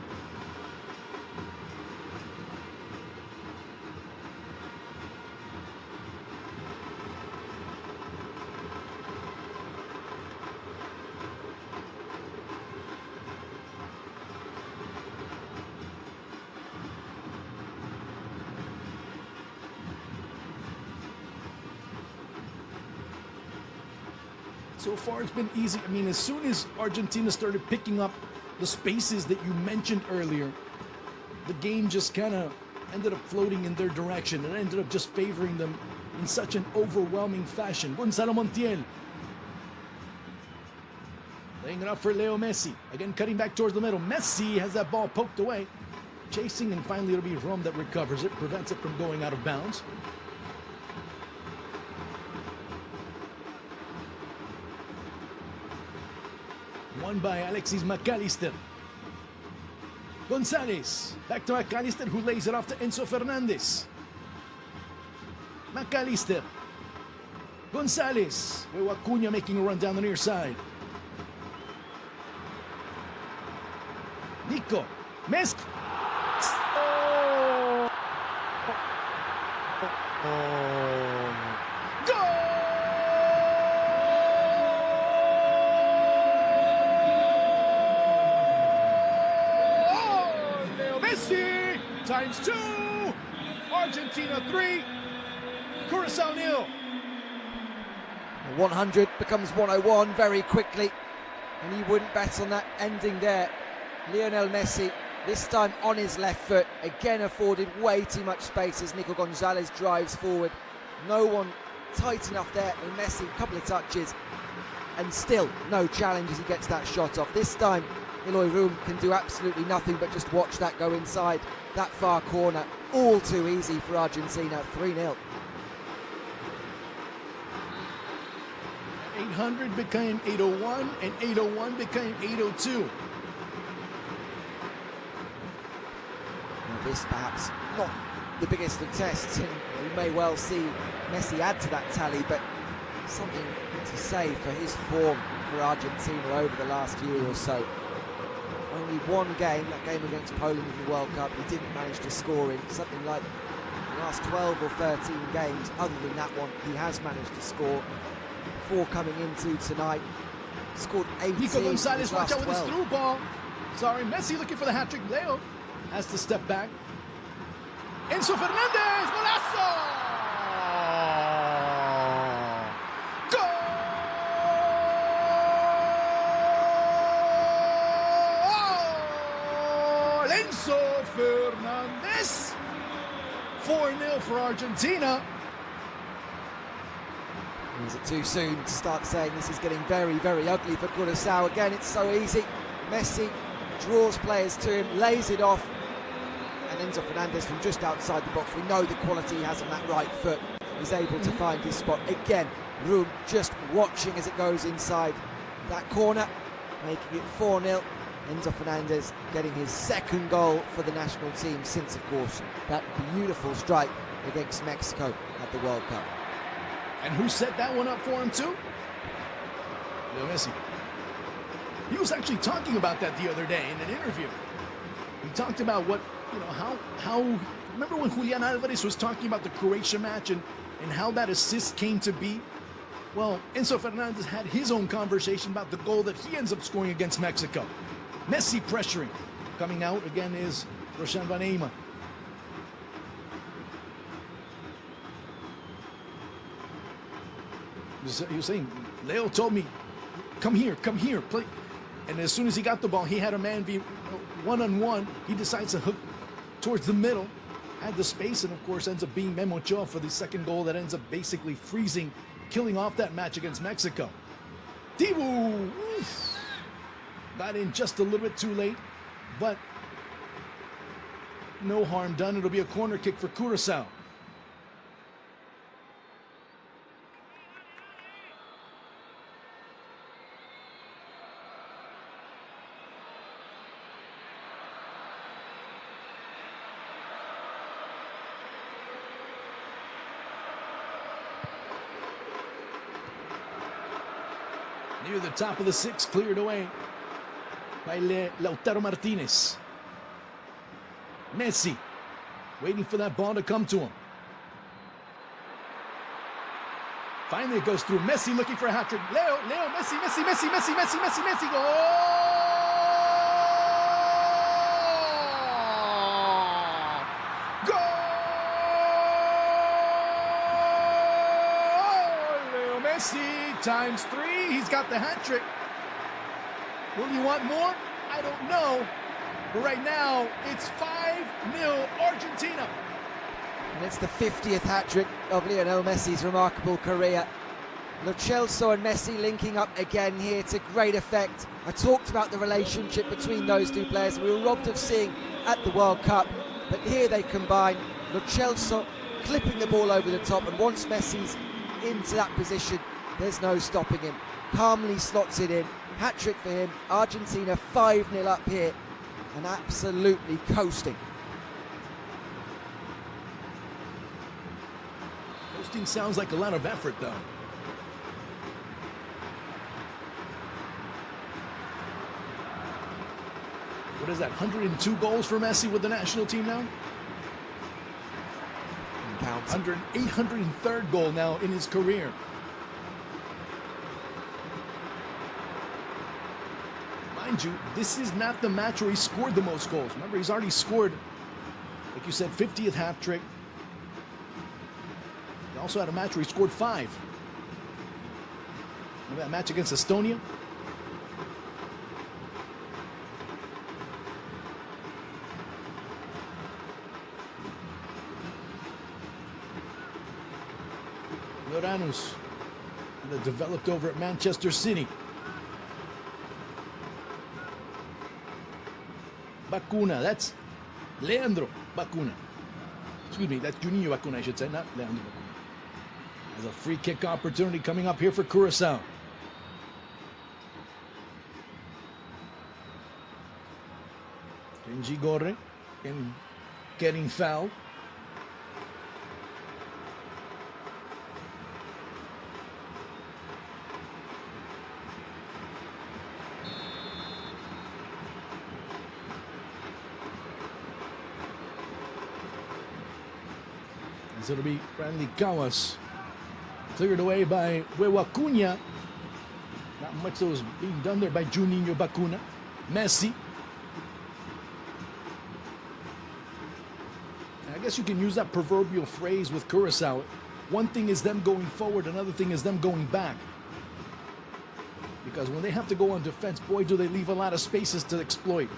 So far, it's been easy. I mean, as soon as Argentina started picking up the spaces that you mentioned earlier, the game just kind of ended up floating in their direction and ended up just favoring them in such an overwhelming fashion. Gonzalo Montiel laying it up for Leo Messi. Again, cutting back towards the middle. Messi has that ball poked away. Chasing, and finally it'll be Rom that recovers it, prevents it from going out of bounds. Won by Alexis McAllister. Gonzalez, back to McAllister, who lays it off to Enzo Fernandez. McAllister. Gonzalez, with Acuna making a run down the near side. Nico. Messi. Times 2, Argentina 3, Curacao 0. 100 becomes 101 very quickly, and you wouldn't bet on that ending there. Lionel Messi, this time on his left foot, again afforded way too much space as Nico Gonzalez drives forward. No one tight enough there, and Messi, a couple of touches, and still no challenge as he gets that shot off. This time, Eloy Room can do absolutely nothing but just watch that go inside that far corner. All too easy for Argentina, 3-0. 800 became 801, and 801 became 802. Well, this perhaps not the biggest of tests, and we may well see Messi add to that tally, but something to say for his form for Argentina over the last year or so. Only one game, that game against Poland in the World Cup, he didn't manage to score in. Something like the last 12 or 13 games, other than that one, he has managed to score. 4 coming into tonight. Scored 18. Nico Gonzalez, watch out with his 12. through ball. Sorry, Messi looking for the hat trick. Leo has to step back. Enzo Fernandez, golazo! Enzo Fernandez. 4-0 for Argentina. Is it too soon to start saying this is getting very, very ugly for Curacao? Again, it's so easy. Messi draws players to him, lays it off, and Enzo Fernandez from just outside the box. We know the quality he has on that right foot. Is able to find his spot. Again, Room just watching as it goes inside that corner, making it 4-0. Enzo Fernandez getting his second goal for the national team since, of course, that beautiful strike against Mexico at the World Cup. And who set that one up for him too? Leo Messi. He was actually talking about that the other day in an interview. He talked about what, how remember when Julian Alvarez was talking about the Croatia match and how that assist came to be? Well, Enzo Fernandez had his own conversation about the goal that he ends up scoring against Mexico. Messi pressuring. Coming out again is Roshan Van Eyma. He was saying, Leo told me, come here, play. And as soon as he got the ball, he had a man be one-on-one. He decides to hook towards the middle, had the space, and of course ends up being Memo Ochoa for the second goal that ends up basically freezing, killing off that match against Mexico. Dibu got in just a little bit too late, but no harm done. It'll be a corner kick for Curacao. Near the top of the six, cleared away by Lautaro Martinez. Messi waiting for that ball to come to him. Finally it goes through. Messi looking for a hat-trick. Leo, Messi, goal! Leo Messi times 3. He's got the hat-trick. Will you want more? I don't know. But right now, it's 5-0 Argentina. And it's the 50th hat-trick of Lionel Messi's remarkable career. Lo Celso and Messi linking up again here to great effect. I talked about the relationship between those two players we were robbed of seeing at the World Cup, but here they combine. Lo Celso clipping the ball over the top, and once Messi's into that position, there's no stopping him. Calmly slots it in. Hat-trick for him. Argentina 5-0 up here and absolutely coasting. Coasting sounds like a lot of effort, though. What is that, 102 goals for Messi with the national team now? 803rd goal now in his career. Mind you, this is not the match where he scored the most goals. Remember, he's already scored, like you said, 50th hat-trick. He also had a match where he scored 5. Remember that match against Estonia? Loranus, that developed over at Manchester City. Bacuna, that's Leandro Bacuna. Excuse me, that's Juninho Bacuna, I should say, not Leandro Bacuna. There's a free kick opportunity coming up here for Curacao. Kenji Gorre and getting fouled. As it'll be Randy Kawas. Cleared away by Huehuacuña. Not much that was being done there by Juninho Bacuna. Messi. I guess you can use that proverbial phrase with Curacao. One thing is them going forward, another thing is them going back. Because when they have to go on defense, boy, do they leave a lot of spaces to exploit.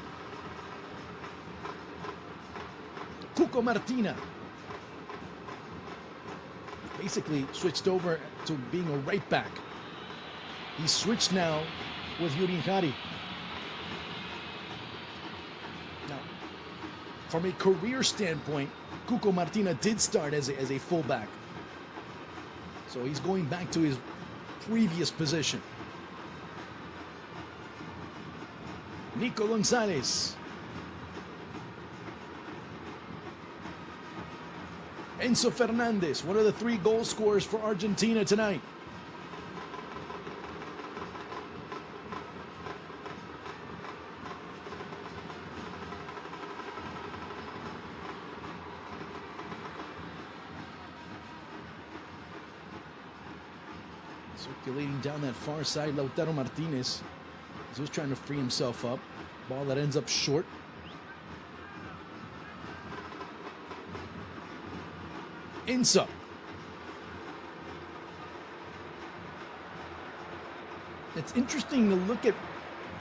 Cuco Martina. Basically switched over to being a right back. He's switched now with Yurin Hari. Now, from a career standpoint, Cuco Martina did start as a fullback. So he's going back to his previous position. Nico Gonzalez. Enzo Fernandez, one of the 3 goal scorers for Argentina tonight. Circulating down that far side, Lautaro Martinez. He was trying to free himself up. Ball that ends up short. Insa. It's interesting to look at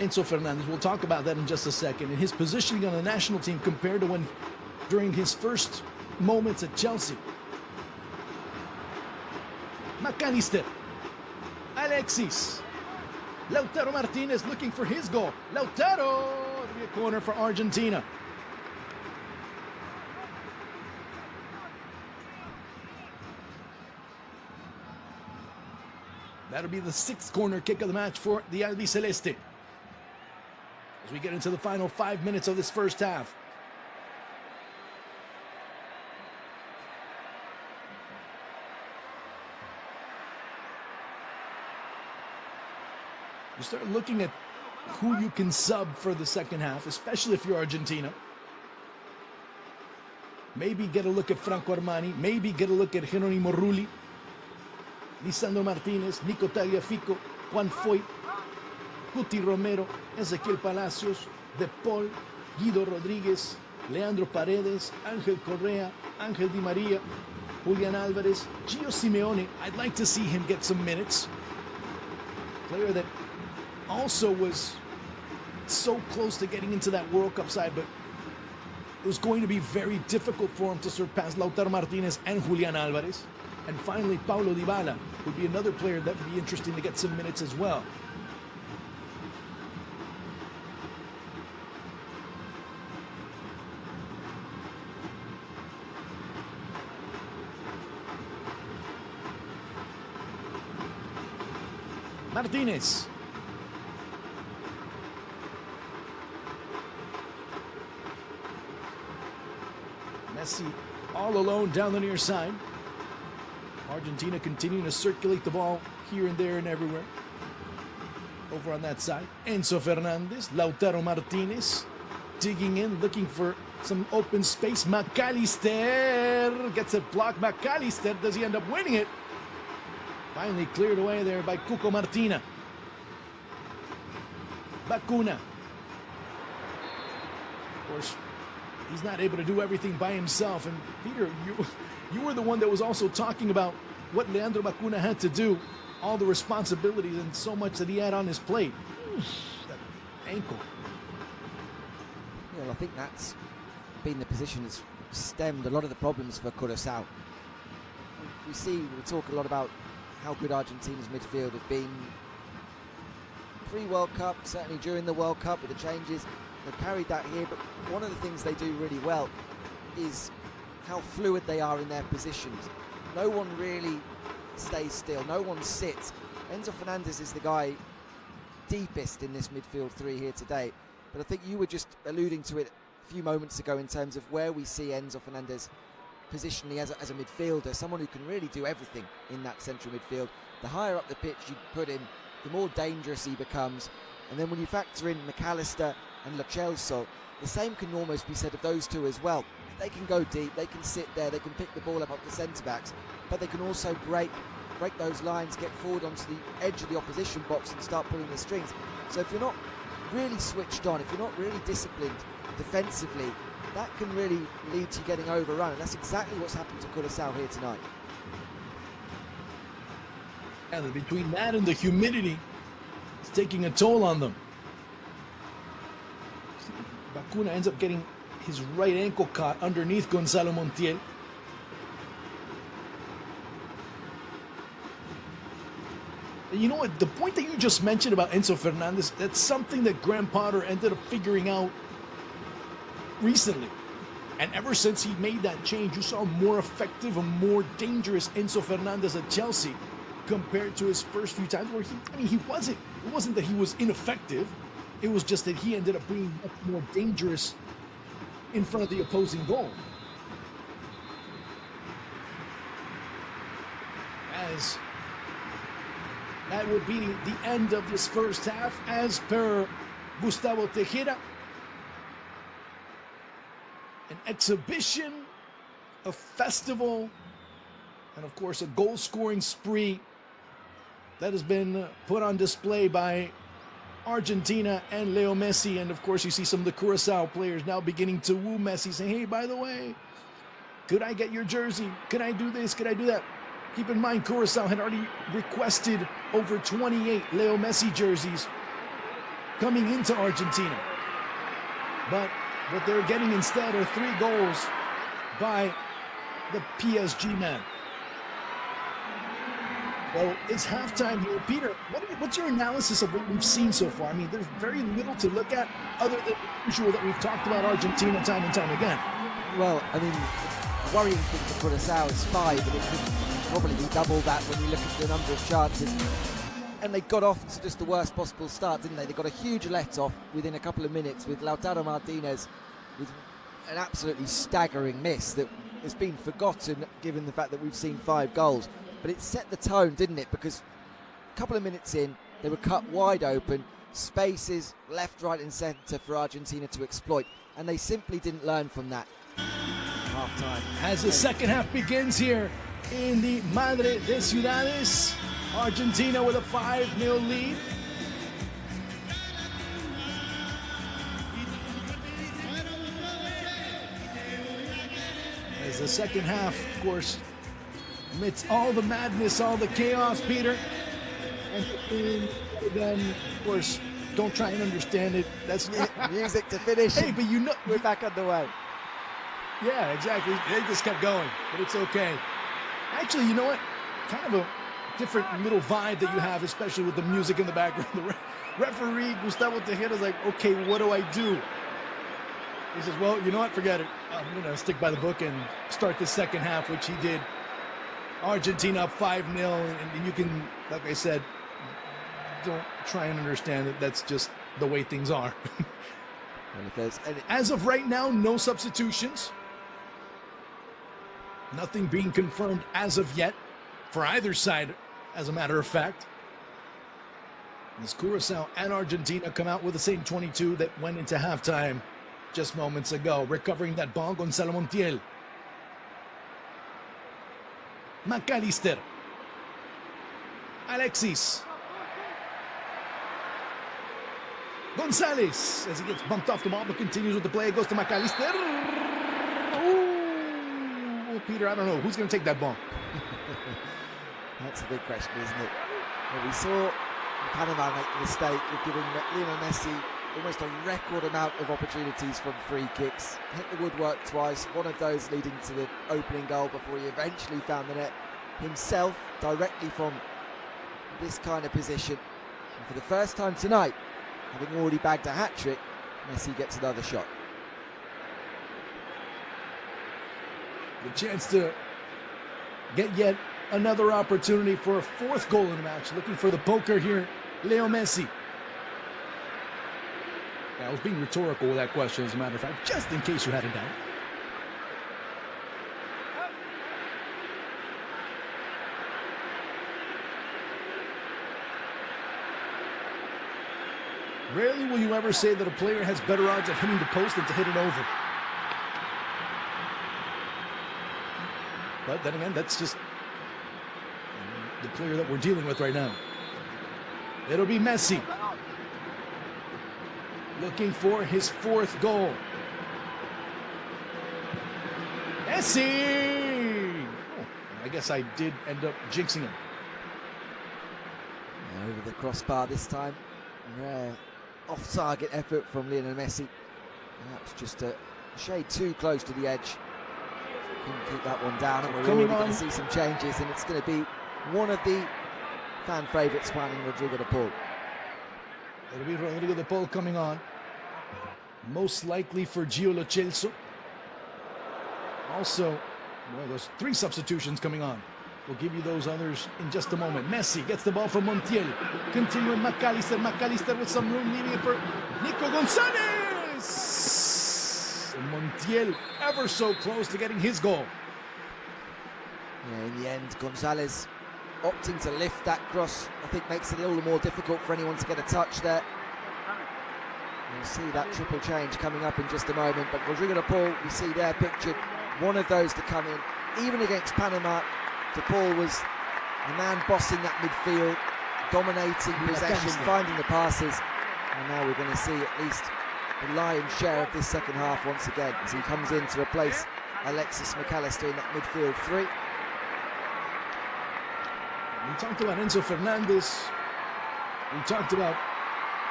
Enzo Fernandez. We'll talk about that in just a second. And his positioning on the national team compared to when during his first moments at Chelsea. McAllister. Alexis. Lautaro Martinez looking for his goal. Lautaro. It'll be a corner for Argentina. That'll be the 6th corner kick of the match for the Albiceleste. As we get into the final 5 minutes of this first half. You start looking at who you can sub for the second half, especially if you're Argentina. Maybe get a look at Franco Armani. Maybe get a look at Jeronimo Rulli, Lisandro Martinez, Nico Tagliafico, Juan Foyt, Cuti Romero, Ezequiel Palacios, De Paul, Guido Rodríguez, Leandro Paredes, Ángel Correa, Ángel Di María, Julián Álvarez, Gio Simeone. I'd like to see him get some minutes. Player that also was so close to getting into that World Cup side, but it was going to be very difficult for him to surpass Lautaro Martinez and Julián Álvarez. And finally, Paulo Dybala would be another player that would be interesting to get some minutes as well. Martinez. Messi all alone down the near side. Argentina continuing to circulate the ball here and there and everywhere. Over on that side, Enzo Fernandez, Lautaro Martinez digging in, looking for some open space. McAllister gets it blocked. McAllister, does he end up winning it? Finally cleared away there by Cuco Martina. Bacuna. Of course, he's not able to do everything by himself. And Peter, you were the one that was also talking about what Leandro Bacuna had to do, all the responsibilities and so much that he had on his plate. That ankle. Well, I think that's been the position that's stemmed a lot of the problems for Curacao. We talk a lot about how good Argentina's midfield have been pre-World Cup, certainly during the World Cup with the changes. They've carried that here, but one of the things they do really well is how fluid they are in their positions. No one really stays still, no one sits. Enzo Fernandez is the guy deepest in this midfield three here today, but I think you were just alluding to it a few moments ago in terms of where we see Enzo Fernandez positionally as a midfielder, someone who can really do everything in that central midfield. The higher up the pitch you put him, the more dangerous he becomes. And then when you factor in McAllister and Lo Celso, the same can almost be said of those two as well. They can go deep, they can sit there, they can pick the ball up off the centre-backs, but they can also break those lines, get forward onto the edge of the opposition box and start pulling the strings. So if you're not really switched on, if you're not really disciplined defensively, that can really lead to getting overrun, and that's exactly what's happened to Curacao here tonight. And between that and the humidity, it's taking a toll on them. Bacuna ends up getting his right ankle caught underneath Gonzalo Montiel. And you know what? The point that you just mentioned about Enzo Fernandez, that's something that Graham Potter ended up figuring out recently. And ever since he made that change, you saw a more effective and more dangerous Enzo Fernandez at Chelsea compared to his first few times where it wasn't that he was ineffective. It was just that he ended up being much more dangerous in front of the opposing goal. As that would be the end of this first half, as per Gustavo Tejera. An exhibition, a festival, and of course a goal-scoring spree that has been put on display by Argentina and Leo Messi. And of course you see some of the Curacao players now beginning to woo Messi, saying, hey, by the way, could I get your jersey? Could I do this? Could I do that? Keep in mind, Curacao had already requested over 28 Leo Messi jerseys coming into Argentina. But what they're getting instead are 3 goals by the PSG man. Well, it's halftime here. Peter, what's your analysis of what we've seen so far? I mean, there's very little to look at other than the usual that we've talked about Argentina time and time again. Well, I mean, the worrying thing for Curacao is 5, but it could probably be double that when you look at the number of chances. And they got off to just the worst possible start, didn't they? They got a huge let-off within a couple of minutes with Lautaro Martinez with an absolutely staggering miss that has been forgotten given the fact that we've seen 5 goals. But it set the tone, didn't it? Because a couple of minutes in, They were cut wide open, spaces left, right and centre for Argentina to exploit, and they simply didn't learn from that. Half-time. As the second half begins here in the Madre de Ciudades, Argentina with a 5-0 lead. As the second half, of course, amidst all the madness, all the chaos, Peter, and then, of course, don't try and understand it. That's music to finish. Hey, but you know, we're back underway. Yeah, exactly. They just kept going, but it's okay. Actually, you know what? Kind of a different little vibe that you have, especially with the music in the background. The referee, Gustavo Tejera's like, okay, what do I do? He says, well, you know what? Forget it. I'm going to stick by the book and start the second half, which he did. Argentina up 5-0, and you can, like I said, don't try and understand it. That's just the way things are. As of right now, no substitutions. Nothing being confirmed as of yet for either side, as a matter of fact. As Curacao and Argentina come out with the same 22 that went into halftime just moments ago. Recovering that ball, Gonzalo Montiel. McAllister. Alexis. Gonzalez, as he gets bumped off the ball, but continues with the play. It goes to McAllister. Ooh, Peter, I don't know. Who's going to take that ball? That's a big question, isn't it? Well, we saw Panama make the mistake of giving Lionel Messi almost a record amount of opportunities from free kicks. Hit the woodwork twice, one of those leading to the opening goal before he eventually found the net himself directly from this kind of position. And for the first time tonight, having already bagged a hat-trick, Messi gets another shot. The chance to get yet another opportunity for a fourth goal in the match. Looking for the poker here, Leo Messi. I was being rhetorical with that question, as a matter of fact, just in case you had a doubt. Rarely will you ever say that a player has better odds of hitting the post than to hit it over. But then again, that's just the player that we're dealing with right now. It'll be Messi, looking for his fourth goal. Messi! Oh, I guess I did end up jinxing him. Over the crossbar this time. Rare off-target effort from Lionel Messi. Perhaps just a shade too close to the edge. Couldn't keep that one down, and we're already going to see some changes, and it's going to be one of the fan favourites, Juan Rodrigo de Paul. It'll be Rodrigo de Paul coming on. Most likely for Gio Lo Celso. Also, well, there's 3 substitutions coming on. We'll give you those others in just a moment. Messi gets the ball from Montiel. Continuing McAllister. McAllister with some room, leaving it for Nico Gonzalez. And Montiel ever so close to getting his goal. Yeah, in the end, Gonzalez opting to lift that cross, I think, makes it all the more difficult for anyone to get a touch there. We'll see that triple change coming up in just a moment, but Rodrigo de Paul, we see there pictured, one of those to come in. Even against Panama, De Paul was the man bossing that midfield, dominating possession, finding the passes, and now we're going to see at least the lion's share of this second half once again as he comes in to replace Alexis McAllister in that midfield 3. We talked about Enzo Fernandez. We talked about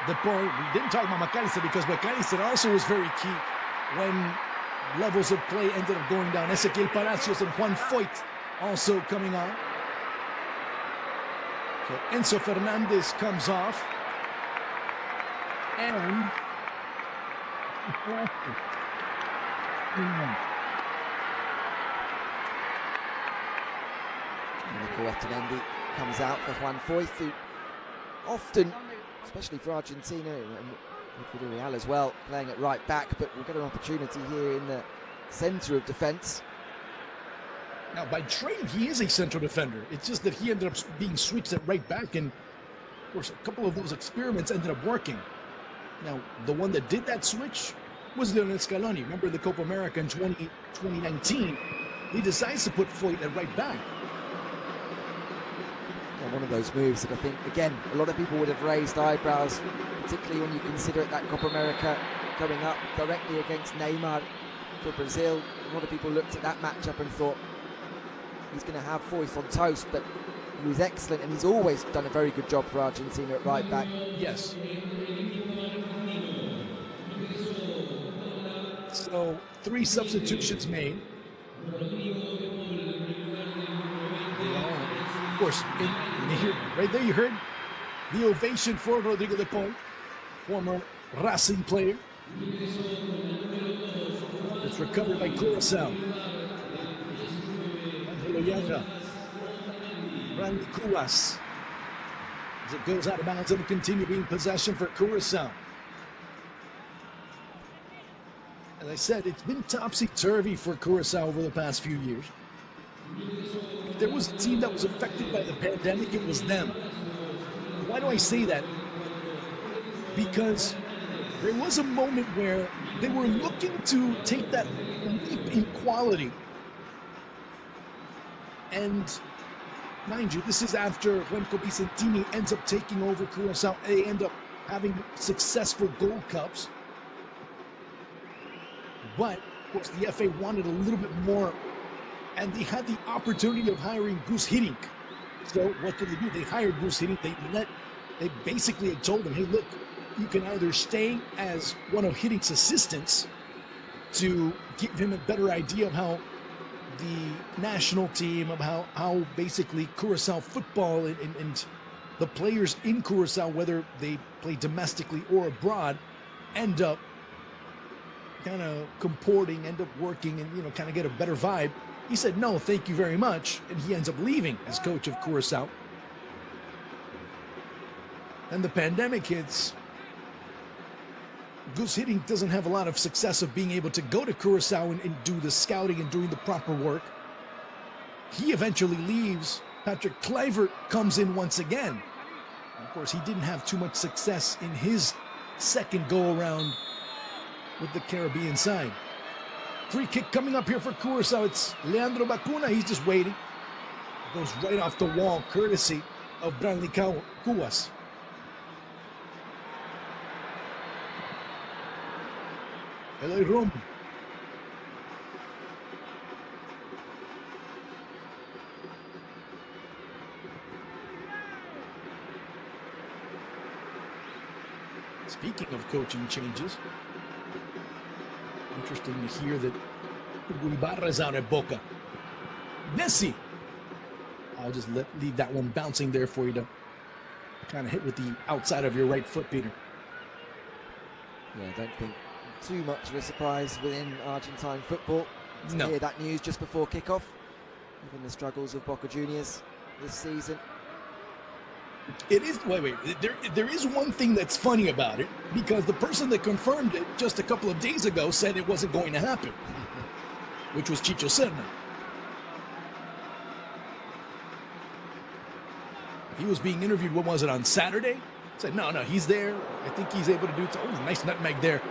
De Paul. We didn't talk about McAllister because McAllister also was very key when levels of play ended up going down. Ezequiel Palacios and Juan Foyt also coming on. So Enzo Fernandez comes off. And Nico Otamendi comes out for Juan Foyt, who often, especially for Argentina and for the Real as well, playing at right back, but we'll get an opportunity here in the centre of defence. Now, by trade, he is a central defender. It's just that he ended up being switched at right back, and course, a couple of those experiments ended up working. Now, the one that did that switch was Lionel Scaloni. Remember the Copa America in 2019? He decides to put Foyt at right back. One of those moves that I think, again, a lot of people would have raised eyebrows, particularly when you consider it that Copa America coming up directly against Neymar for Brazil. A lot of people looked at that matchup and thought he's going to have Foyt on toast, but he was excellent, and he's always done a very good job for Argentina at right back. Yes. So 3 substitutions made. Of course, right there you heard the ovation for Rodrigo de Paul, former Racing player. It's recovered by Curacao. Angelo Yaga. Randy Cuas. As it goes out of bounds, it'll continue being possession for Curacao. As I said, it's been topsy-turvy for Curacao over the past few years. If there was a team that was affected by the pandemic, it was them. Why do I say that? Because there was a moment where they were looking to take that leap in quality. And mind you, this is after Renko Vicentini ends up taking over Curacao. They end up having successful Gold Cups. But, of course, the FA wanted a little bit more, and they had the opportunity of hiring Gus Hiddink. So what did they do? They hired Gus Hiddink. They basically had told him, hey, look, you can either stay as one of Hiddink's assistants to give him a better idea of how the national team, of how basically Curacao football and the players in Curacao, whether they play domestically or abroad, end up kind of comporting, end up working, and kind of get a better vibe. He said no, thank you very much, and he ends up leaving as coach of Curacao. And the pandemic hits. Gus Hiddink doesn't have a lot of success of being able to go to Curacao and do the scouting and doing the proper work. He eventually leaves. Patrick Kluivert comes in once again. And of course, he didn't have too much success in his second go-around with the Caribbean side. Free kick coming up here for Curacao. It's Leandro Bacuna. He's just waiting. Goes right off the wall, courtesy of Branly Cuas. Eloy Rum. Speaking of coaching changes, interesting to hear that Ibarra is out at Boca. Messi. I'll just leave that one bouncing there for you to kind of hit with the outside of your right foot, Peter. Yeah, I don't think too much of a surprise within Argentine football to hear that news just before kickoff, given the struggles of Boca Juniors this season. It is, wait, there is one thing that's funny about it, because the person that confirmed it just a couple of days ago said it wasn't going to happen, which was Chicho Serna. He was being interviewed, what was it, on Saturday? Said, no, he's there. I think he's able to do it. Oh, nice nutmeg there.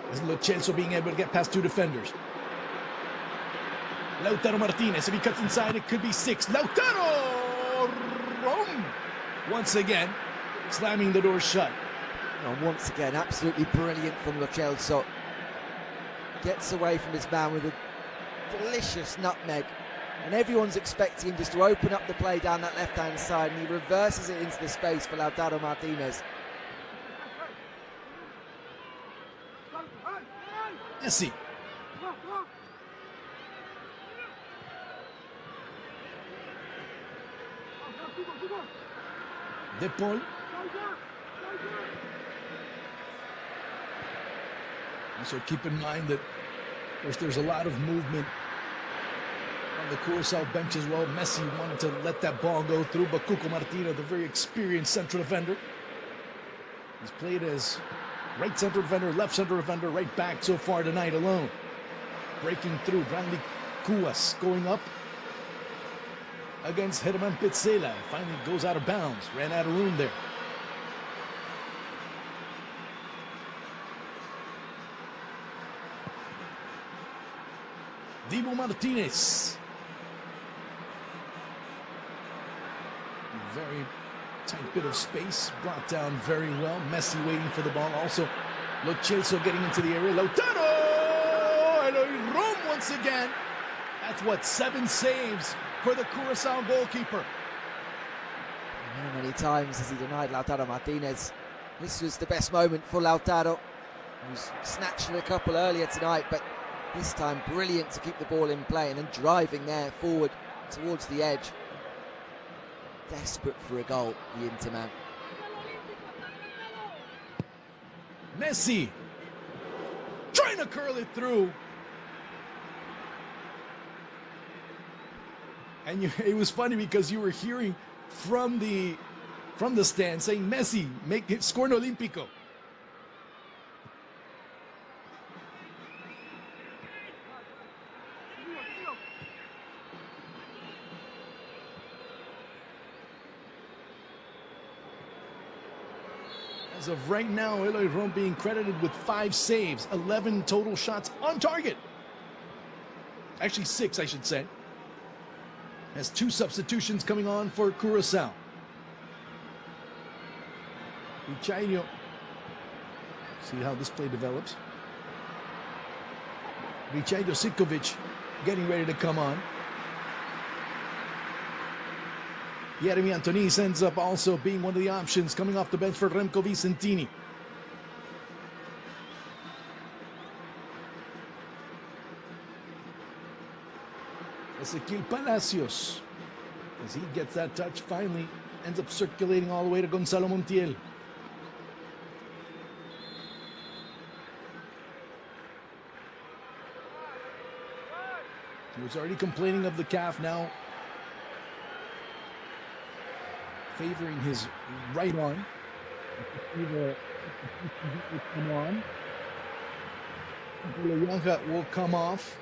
There's Lo Celso being able to get past 2 defenders. Lautaro Martinez, if he cuts inside, it could be 6. Lautaro! Wrong! Once again, slamming the door shut. And once again, absolutely brilliant from Lo Celso. Gets away from his man with a delicious nutmeg. And everyone's expecting him just to open up the play down that left-hand side, and he reverses it into the space for Lautaro Martinez. Messi. De Paul. Also keep in mind that, of course, there's a lot of movement on the Curacao bench as well. Messi wanted to let that ball go through, but Cuco Martino, the very experienced central defender, he's played as right center defender, left center defender, right back so far tonight alone. Breaking through, Branly Cuas going up. against Herman Pizzela. Finally goes out of bounds. Ran out of room there. Dibu Martinez. Very tight bit of space. Brought down very well. Messi waiting for the ball. Also, Lo Celso getting into the area. Lautaro! And Rome once again. That's what, 7 saves for the Curacao goalkeeper. How many times has he denied Lautaro Martinez? This was the best moment for Lautaro. He was snatching a couple earlier tonight, but this time brilliant to keep the ball in play and then driving there forward towards the edge. Desperate for a goal, the Interman. Messi trying to curl it through. And it was funny because you were hearing from the stand saying, Messi, make it, score an Olímpico. As of right now, Eloy Rome being credited with 5 saves, 11 total shots on target. Actually 6, I should say. Has 2 substitutions coming on for Curacao. Vichaino. See how this play develops. Vichaino Sitkovic getting ready to come on. Jeremy Antonis ends up also being one of the options coming off the bench for Remco Vicentini. Ezequiel Palacios, as he gets that touch, finally ends up circulating all the way to Gonzalo Montiel. He was already complaining of the calf, now favoring his right arm. Come on. Will come off.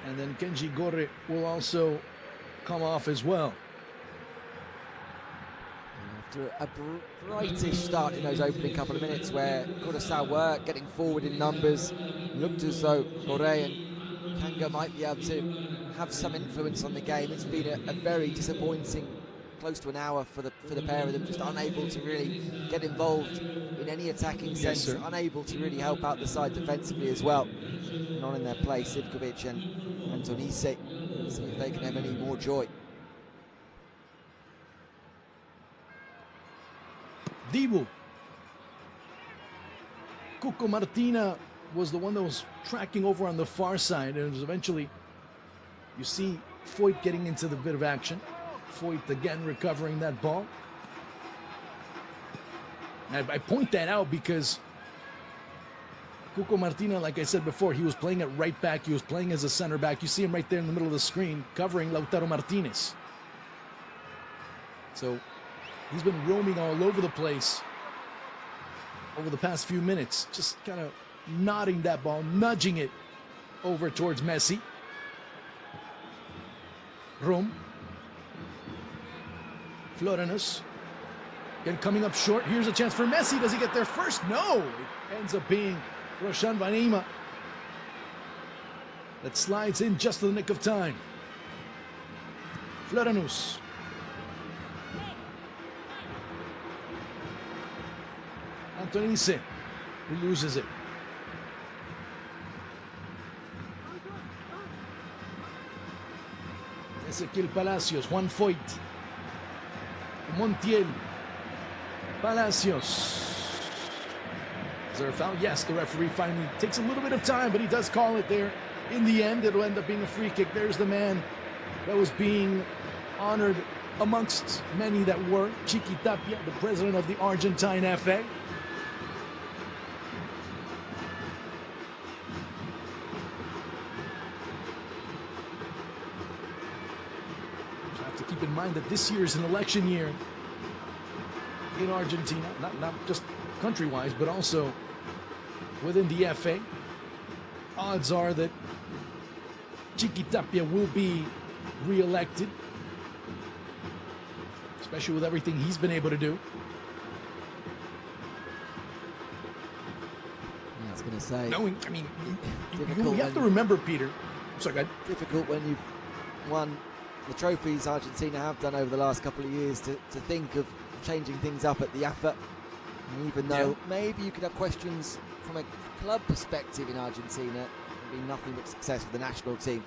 And then Kenji Gore will also come off as well. After a brightish start in those opening couple of minutes where Curacao were getting forward in numbers, looked as though Gore and Kanga might be able to have some influence on the game. It's been a very disappointing close to an hour for the pair of them, just unable to really get involved in any attacking sense, unable to really help out the side defensively as well. Not in their play, Sivkovic and Antonise. See if they can have any more joy. Dibu. Cuco Martina was the one that was tracking over on the far side, and it was eventually, you see Foyt getting into the bit of action. Foyt again recovering that ball. And I point that out because Cuco Martina, like I said before, he was playing at right back, he was playing as a center back. You see him right there in the middle of the screen covering Lautaro Martinez. So he's been roaming all over the place over the past few minutes, just kind of nodding that ball, nudging it over towards Messi. Rome. Florinus. Again coming up short. Here's a chance for Messi. Does he get there first? No. It ends up being Roshan Vanima that slides in just in the nick of time. Florinus. Antonise, who loses it. Ezequiel Palacios, Juan Foyt, Montiel, Palacios. Is there a foul? Yes, the referee finally takes a little bit of time, but he does call it there. In the end, it'll end up being a free kick. There's the man that was being honored amongst many that were. Chiqui Tapia, the president of the Argentine FA. Keep in mind that this year is an election year in Argentina, not just country-wise, but also within the FA. odds are that Chiqui Tapia will be re-elected, especially with everything he's been able to do. Yeah, I was going to say. Knowing, I mean, Difficult you have to remember, Peter. Sorry, go ahead. Difficult when you've won the trophies Argentina have done over the last couple of years to think of changing things up at the AFA. And even though maybe you could have questions from a club perspective in Argentina, there'll be nothing but success for the national team,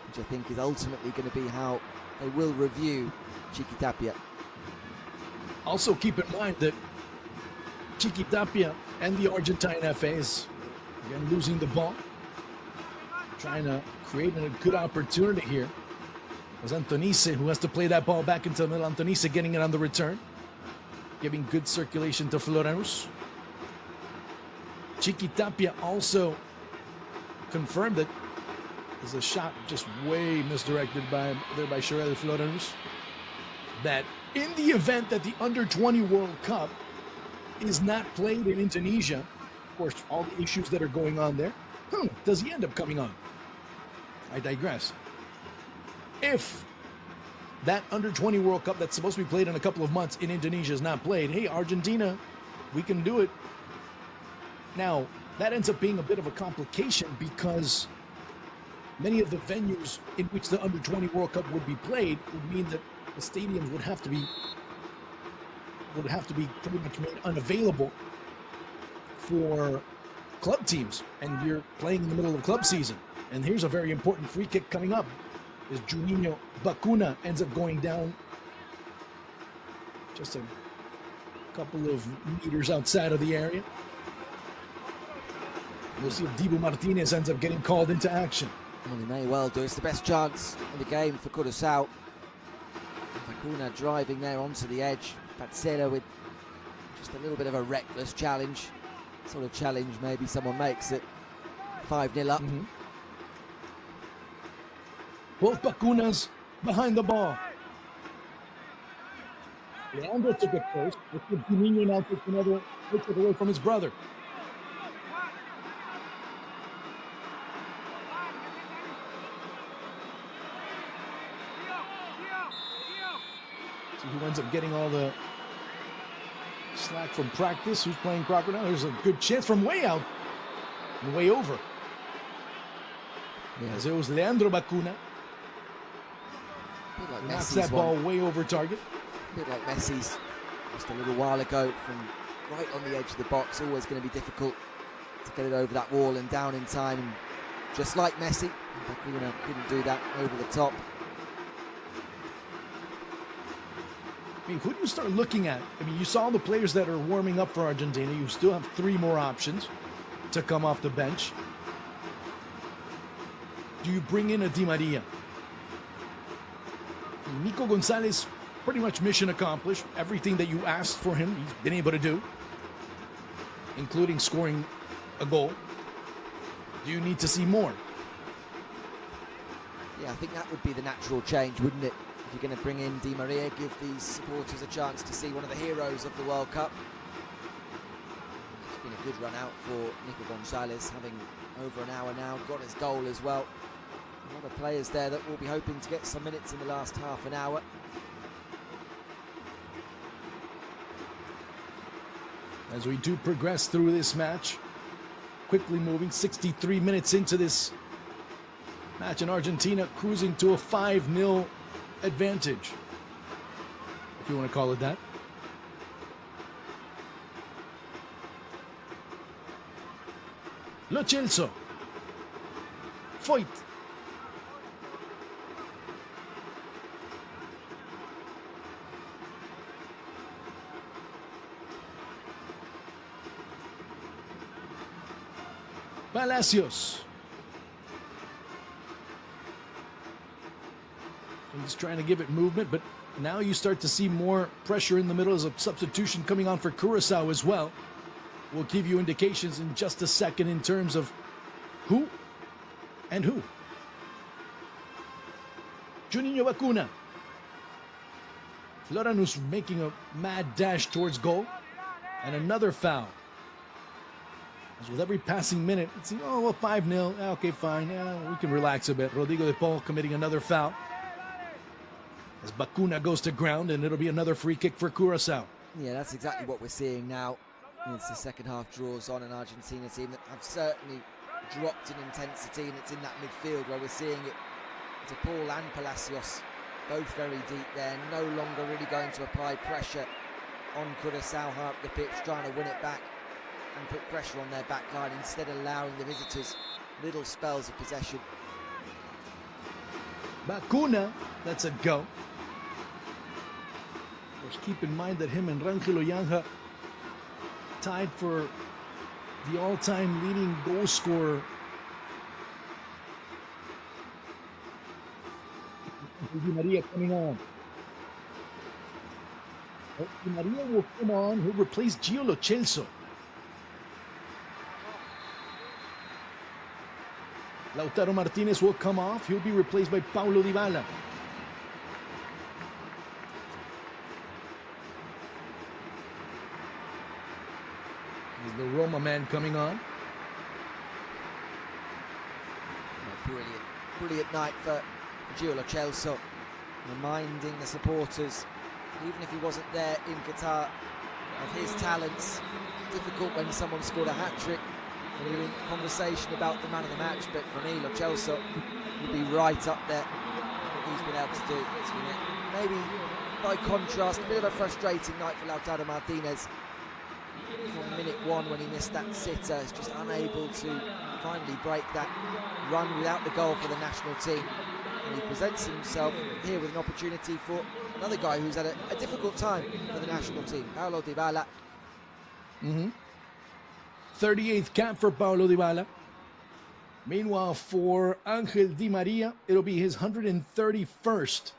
which I think is ultimately going to be how they will review Chiqui Tapia. Also keep in mind that Chiqui Tapia and the Argentine FA is, again, losing the ball. Trying to create a good opportunity here. It was Antonice who has to play that ball back into the middle. Antonice getting it on the return. Giving good circulation to Florianus. Chiqui Tapia also confirmed that there's a shot just way misdirected by Sherelle Florianus. That in the event that the Under-20 World Cup is not played in Indonesia, of course, all the issues that are going on there, does he end up coming on? I digress. If that Under-20 World Cup that's supposed to be played in a couple of months in Indonesia is not played, hey, Argentina, we can do it. Now, that ends up being a bit of a complication because many of the venues in which the Under-20 World Cup would be played would mean that the stadiums would have to be pretty much made unavailable for club teams, and you're playing in the middle of club season. And here's a very important free kick coming up. As Juninho Bacuna ends up going down just a couple of meters outside of the area. We'll see if Dibu Martinez ends up getting called into action. Well, he may well do. It's the best chance in the game for Curacao. Bacuna driving there onto the edge. Patsela with just a little bit of a reckless challenge. Sort of challenge maybe someone makes it 5-0 up. Both Bacunas behind the ball. Leandro took it first. Juninho now takes another takes it away from his brother. See who ends up getting all the slack from practice. Who's playing Crocodile? There's a good chance from way out and way over. As it was Leandro Bacuna. Like knocks that ball way over target. A bit like Messi's just a little while ago from right on the edge of the box. Always going to be difficult to get it over that wall and down in time. And just like Messi, Bacuna couldn't do that over the top. I mean, who do you start looking at? I mean, you saw the players that are warming up for Argentina. You still have 3 more options to come off the bench. Do you bring in a Di Maria? Nico Gonzalez, pretty much mission accomplished. Everything that you asked for him, he's been able to do, including scoring a goal. Do you need to see more? Yeah, I think that would be the natural change, wouldn't it? If you're going to bring in Di Maria, give these supporters a chance to see one of the heroes of the World Cup. It's been a good run out for Nico Gonzalez, having over an hour now, got his goal as well. A lot of players there that will be hoping to get some minutes in the last half an hour. As we do progress through this match, quickly moving 63 minutes into this match, in Argentina cruising to a 5-0 advantage, if you want to call it that. Lo Celso. Foyt. Palacios. I'm just trying to give it movement, but now you start to see more pressure in the middle as a substitution coming on for Curacao as well. We'll give you indications in just a second in terms of who and who. Juninho Bacuna. Florianus making a mad dash towards goal. And another foul. As with every passing minute, it's, oh, well, 5-0. Okay, fine. We can relax a bit. Rodrigo de Paul committing another foul. As Bacuna goes to ground, and it'll be another free kick for Curacao. Yeah, that's exactly what we're seeing now. It's the second half draws on an Argentina team that have certainly dropped in intensity, and it's in that midfield where we're seeing it to Paul and Palacios, both very deep there, no longer really going to apply pressure on Curacao high up the pitch, trying to win it back and put pressure on their back line, instead allowing the visitors little spells of possession. Bacuna, that's a go. Of course, keep in mind that him and Rangel Oyanja tied for the all-time leading goal scorer. Di Maria coming on. Di Maria will come on. He'll replace Gio Lo Celso. Lautaro Martinez will come off. He'll be replaced by Paulo Dybala. Is the Roma man coming on? Brilliant night for Gio Lo Celso, reminding the supporters, even if he wasn't there in Qatar, of his talents. Difficult when someone scored a hat-trick, when you're in conversation about the man of the match, but for me, Lo Celso would be right up there. What he's been able to do. It's been maybe, by contrast, a bit of a frustrating night for Lautaro Martinez. From minute one, when he missed that sitter, he's just unable to finally break that run without the goal for the national team. And he presents himself here with an opportunity for another guy who's had a difficult time for the national team, Paulo Dybala. 38th cap for Paulo Dybala. Meanwhile, for Angel Di Maria, it'll be his 131st,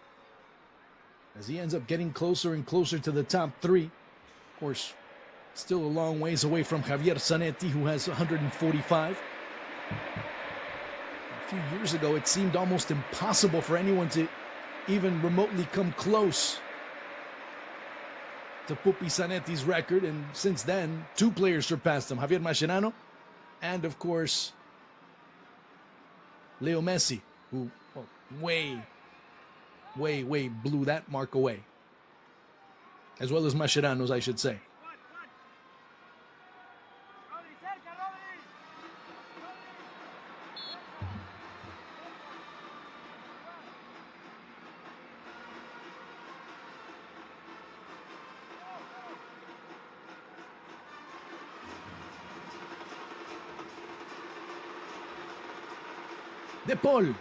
as he ends up getting closer and closer to the top three. Of course, still a long ways away from Javier Zanetti, who has 145. A few years ago, it seemed almost impossible for anyone to even remotely come close to Pupi Zanetti's record, and since then, two players surpassed him, Javier Mascherano and, of course, Leo Messi, who way blew that mark away, as well as Mascherano's, I should say. De Paul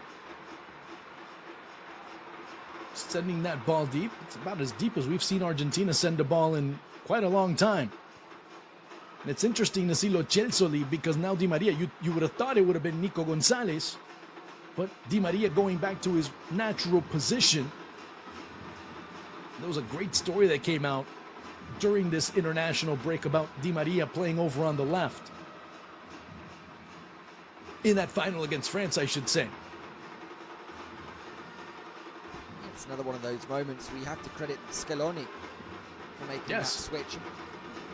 sending that ball deep. It's about as deep as we've seen Argentina send a ball in quite a long time. And it's interesting to see Lo Celso leave, because now Di Maria, you would have thought it would have been Nico Gonzalez, but Di Maria going back to his natural position. There was a great story that came out during this international break about Di Maria playing over on the left. In that final against France, I should say. It's another one of those moments where you have to credit Scaloni for making that switch.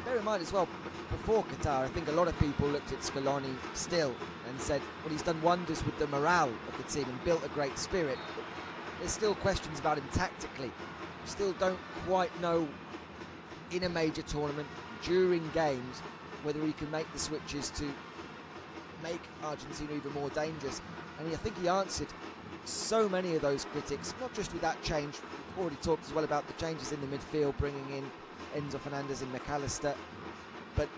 Bear in mind as well, before Qatar, I think a lot of people looked at Scaloni still and said, well, he's done wonders with the morale of the team and built a great spirit. There's still questions about him tactically. Still don't quite know, in a major tournament, during games, whether he can make the switches to make Argentina even more dangerous. And I think he answered so many of those critics, not just with that change. We've already talked as well about the changes in the midfield, bringing in Enzo Fernandez and McAllister, but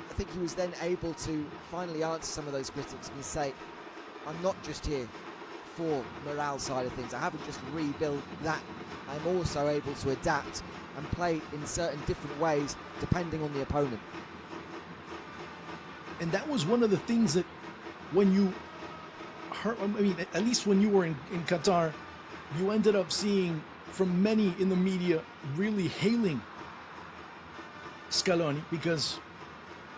I think he was then able to finally answer some of those critics and say, I'm not just here for morale side of things. I haven't just rebuilt that. I'm also able to adapt and play in certain different ways depending on the opponent. And that was one of the things that when you heard, I mean, at least when you were in Qatar, you ended up seeing from many in the media really hailing Scaloni, because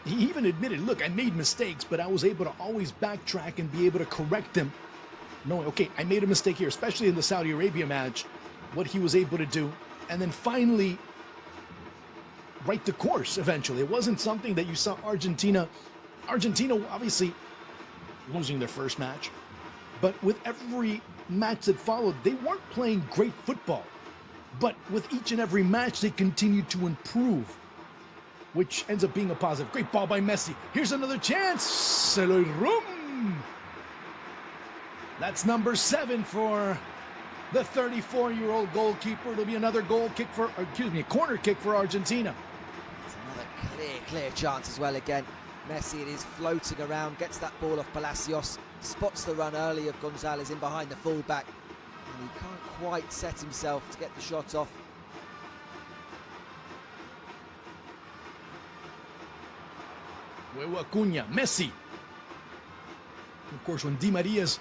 he even admitted, look, I made mistakes, but I was able to always backtrack and be able to correct them, knowing, okay, I made a mistake here, especially in the Saudi Arabia match, what he was able to do, and then finally right the course eventually. It wasn't something that you saw Argentina Argentina obviously losing their first match, but with every match that followed, they weren't playing great football. But with each and every match, they continued to improve, which ends up being a positive. Great ball by Messi. Here's another chance. Se lo rum. That's number 7 for the 34-year-old goalkeeper. It'll be another goal kick for, a corner kick for Argentina. It's another clear chance as well again. Messi, it is floating around, gets that ball off Palacios, spots the run early of Gonzalez in behind the fullback, and he can't quite set himself to get the shot off. Huevo Acuña, Messi. Of course, when Di Maria's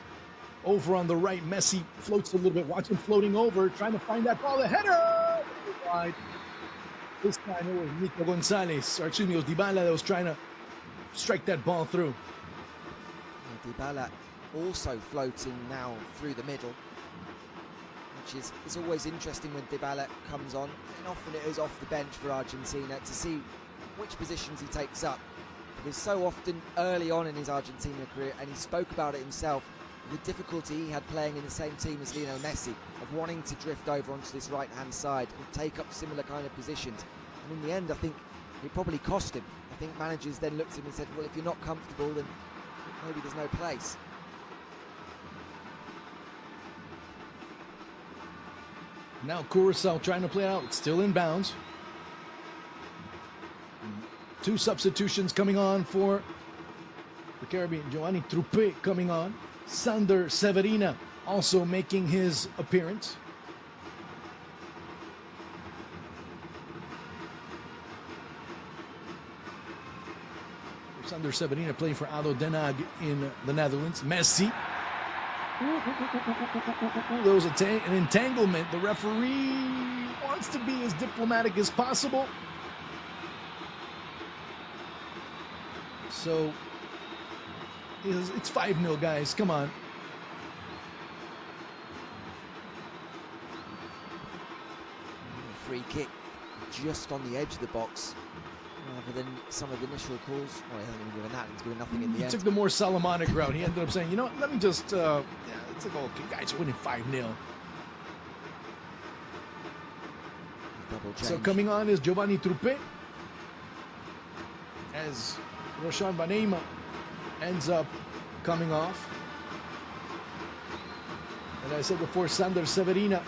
over on the right, Messi floats a little bit. Watch him floating over, trying to find that ball. The header! Wide. This time it was Nico Gonzalez, or excuse me, it was Dybala that was trying to strike that ball through. Dybala also floating now through the middle, which is it's always interesting when Dybala comes on, and often it is off the bench for Argentina to see which positions he takes up. Because so often early on in his Argentina career, and he spoke about it himself, the difficulty he had playing in the same team as Lionel Messi, of wanting to drift over onto this right-hand side and take up similar kind of positions. And in the end, I think it probably cost him. I think managers then looked at him and said, well, if you're not comfortable, then maybe there's no place. Now Curacao trying to play out, still in bounds. 2 substitutions coming on for the Caribbean. Giovanni Truppe coming on. Sander Severina also making his appearance. Sander Severina playing for ADO Den Haag in the Netherlands. Messi. There was an entanglement. The referee wants to be as diplomatic as possible. So it's 5-0, guys. Come on. Free kick just on the edge of the box, rather than some of the initial calls. Well, he hasn't even given that. He's given nothing in the end. He took the more Solomonic route. He ended up saying, you know what, let me just, yeah, it's a goal kick. Guys, winning 5-0. So coming on is Giovanni Truppe, as Roshan Banema ends up coming off. And I said before, Sander Severina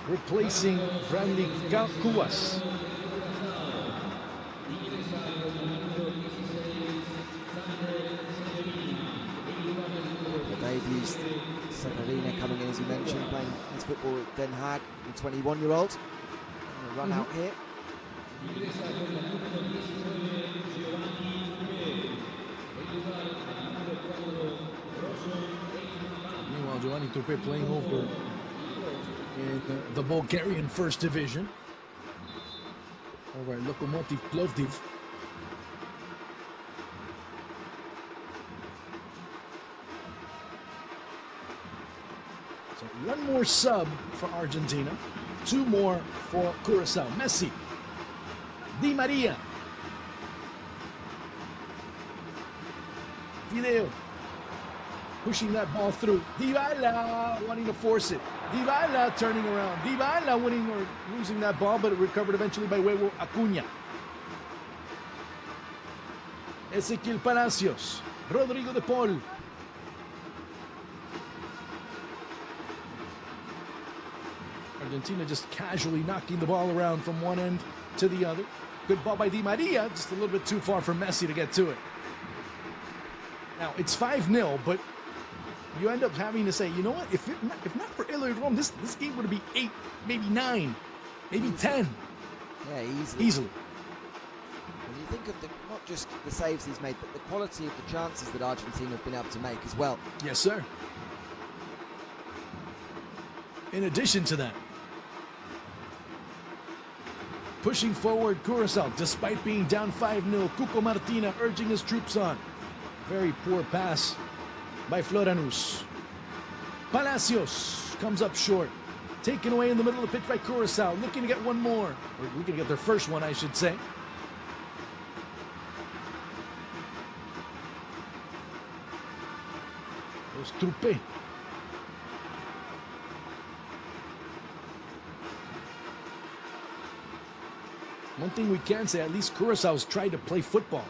replacing Brandy Cuas. The debuts, Severina coming in, as you mentioned, playing his football at Den Haag, the 21-year-old. Run out here. Meanwhile, Giovanni Truppe playing over in the Bulgarian First Division. Over at Lokomotiv Plovdiv. So 1 more sub for Argentina. 2 more for Curacao. Messi. Di Maria. Video. Pushing that ball through. Dybala wanting to force it. Dybala turning around. Dybala winning or losing that ball, but it recovered eventually by Huevo Acuña. Ezequiel Palacios. Rodrigo de Paul. Argentina just casually knocking the ball around from one end to the other. Good ball by Di Maria, just a little bit too far for Messi to get to it. Now, it's 5-0, but you end up having to say, you know what, if not for Ilir Rom, this game would be 8, maybe 9, maybe 10. Yeah, easily. When you think of not just the saves he's made, but the quality of the chances that Argentina have been able to make as well. Yes, sir. In addition to that, pushing forward Curacao, despite being down 5-0, Cuco Martina urging his troops on. Very poor pass by Floranus. Palacios comes up short. Taken away in the middle of the pitch by Curacao, looking to get one more. Or looking to get their first one, I should say. Los Trupe. One thing we can say, at least Curacao's tried to play football.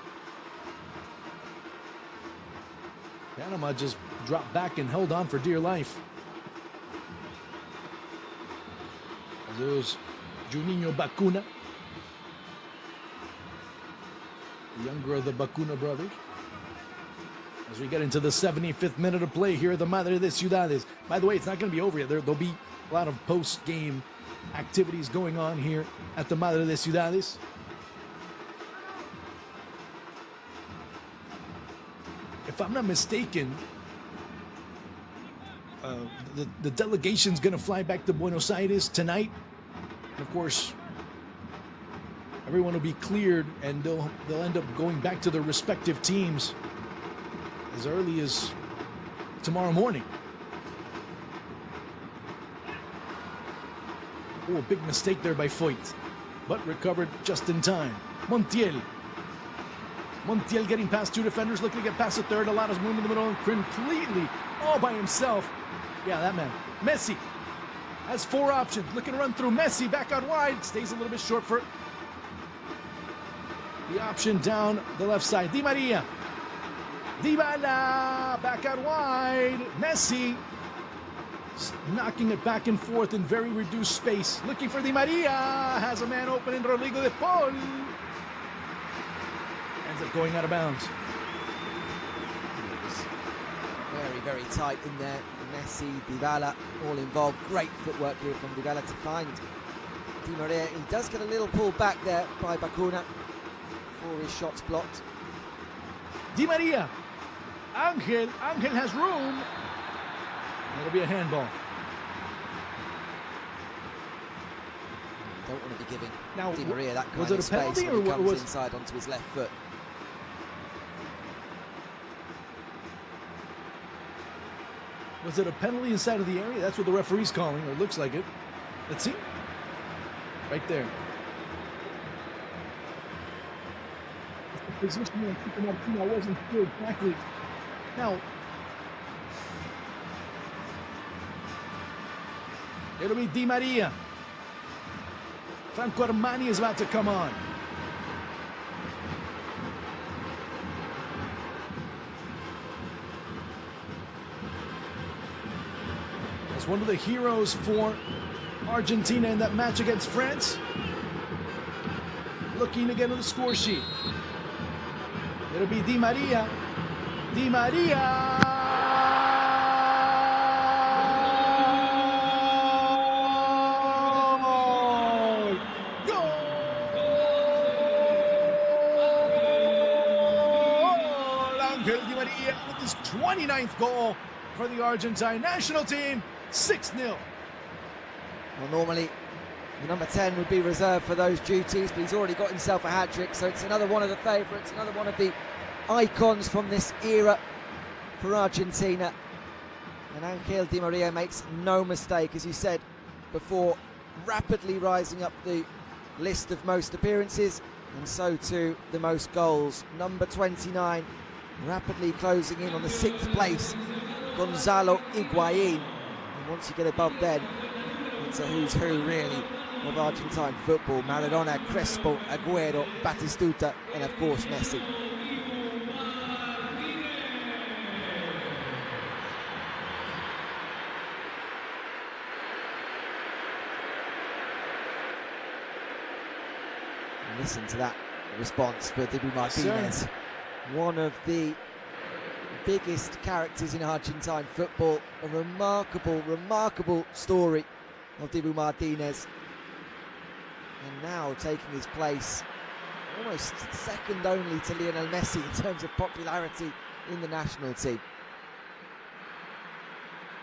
Panama just dropped back and held on for dear life. There's Juninho Bacuna, the younger of the Bacuna brothers. As we get into the 75th minute of play here at the Madre de Ciudades. By the way, it's not going to be over yet. There'll be a lot of post-game activities going on here at the Madre de Ciudades. If I'm not mistaken, the delegation's going to fly back to Buenos Aires tonight. And of course, everyone will be cleared, and they'll end up going back to their respective teams as early as tomorrow morning. Oh, a big mistake there by Foyt, but recovered just in time. Montiel getting past two defenders, looking to get past the third. Alana's moving in the middle and completely all by himself. Yeah, that man. Messi has four options. Looking to run through. Messi back out wide. Stays a little bit short for the option down the left side. Di Maria. Dybala back out wide. Messi knocking it back and forth in very reduced space. Looking for Di Maria. Has a man open in Rodrigo de Paul. Ends up going out of bounds. Very, very tight in there. Messi, Dybala, all involved. Great footwork here from Dybala to find Di Maria. He does get a little pull back there by Bacuna before his shot's blocked. Di Maria. Angel has room. It'll be a handball. Don't want to be giving now, Di Maria that kind was it of a penalty space when he or comes was inside onto his left foot. Was it a penalty inside of the area? That's what the referee's calling, or it looks like it. Let's see. Right there. The position of FIFA Matchday, I wasn't sure exactly. Now, it'll be Di Maria. Franco Armani is about to come on. As one of the heroes for Argentina in that match against France. Looking to get on the score sheet. It'll be Di Maria. Di Maria! Di Maria with his 29th goal for the Argentine national team, 6-0. Well, normally the number 10 would be reserved for those duties, but he's already got himself a hat-trick, so it's another one of the favourites, another one of the icons from this era for Argentina. And Angel Di Maria makes no mistake, as you said before, rapidly rising up the list of most appearances, and so too the most goals. Number 29 rapidly closing in on the 6th place, Gonzalo Higuain. And once you get above then, it's a who's who really of Argentine football. Maradona, Crespo, Agüero, Batistuta, and of course Messi. And listen to that response for Dibu Martinez. One of the biggest characters in Argentine football. A remarkable, remarkable story of Dibu Martinez. And now taking his place, almost second only to Lionel Messi in terms of popularity in the national team.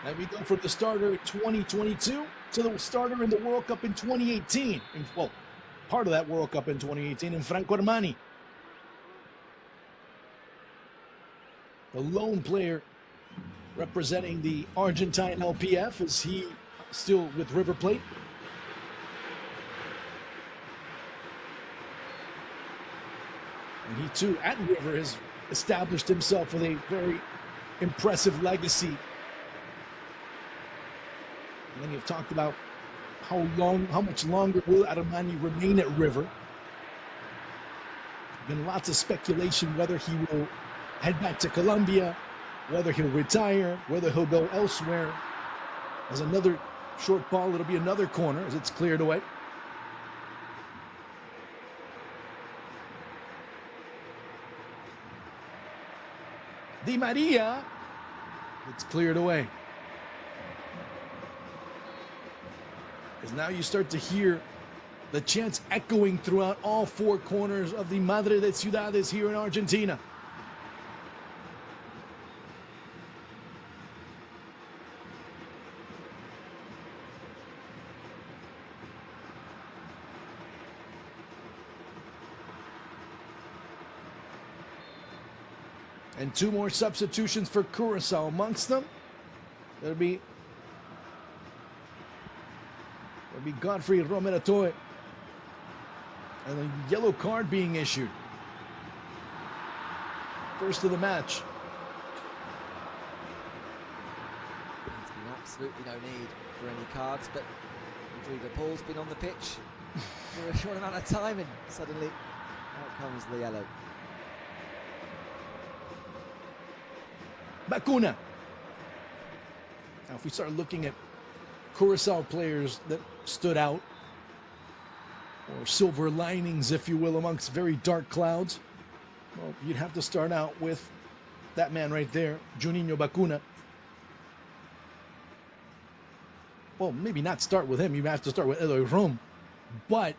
And we go from the starter in 2022 to the starter in the World Cup in 2018. Well, part of that World Cup in 2018 in Franco Armani. The lone player representing the Argentine LPF, is he still with River Plate? And he too, at River, has established himself with a very impressive legacy. Many have talked about how much longer will Armani remain at River. Been lots of speculation whether he will head back to Colombia, whether he'll retire, whether he'll go elsewhere. As another short ball, it'll be another corner as it's cleared away. Di Maria, it's cleared away. As now you start to hear the chants echoing throughout all four corners of the Madre de Ciudades here in Argentina. And two more substitutions for Curacao. Amongst them, there'll be Godfrey Romeratoy. And a yellow card being issued. First of the match. There's been absolutely no need for any cards, but Rodrigo Paul's been on the pitch for a short amount of time, and suddenly out comes the yellow. Bacuna. Now, if we start looking at Curacao players that stood out, or silver linings, if you will, amongst very dark clouds, well, you'd have to start out with that man right there, Juninho Bacuna. Well, maybe not start with him. You have to start with Eloy Rom, but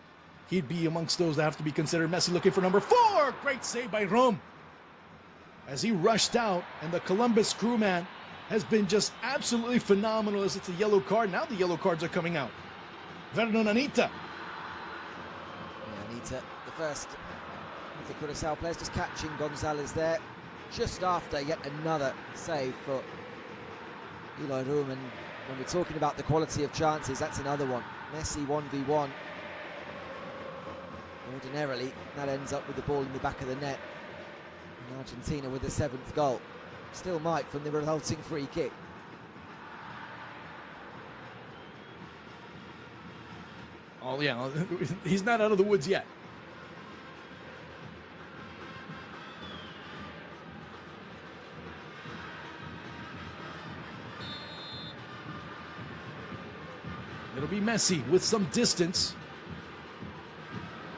he'd be amongst those that have to be considered. Messi looking for number 4. Great save by Rom as he rushed out, and the Columbus crewman has been just absolutely phenomenal as it's a yellow card. Now the yellow cards are coming out. Vernon Anita. Anita, the first of the Curacao players, just catching Gonzalez there just after yet another save for Eloy Rom. And when we're talking about the quality of chances, that's another one. Messi 1v1. Ordinarily, that ends up with the ball in the back of the net. And Argentina with the 7th goal. Still might from the resulting free kick. Oh, yeah, he's not out of the woods yet. It'll be Messi with some distance.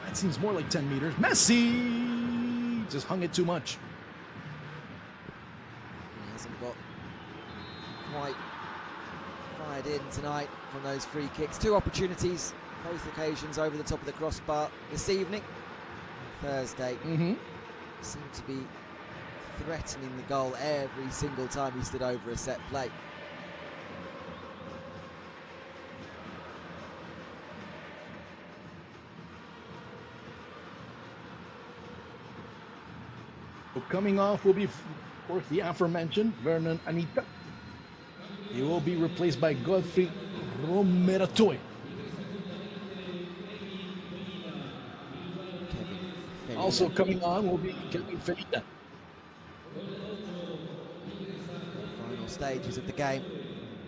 That seems more like 10 meters. Messi just hung it too much. He hasn't got quite fired in tonight from those free kicks. 2 opportunities, both occasions over the top of the crossbar this evening. Thursday seemed to be threatening the goal every single time he stood over a set play. Coming off will be, of course, the aforementioned Vernon Anita. He will be replaced by Godfrey Romeratoy. Also coming on will be Kevin Felita. Final stages of the game.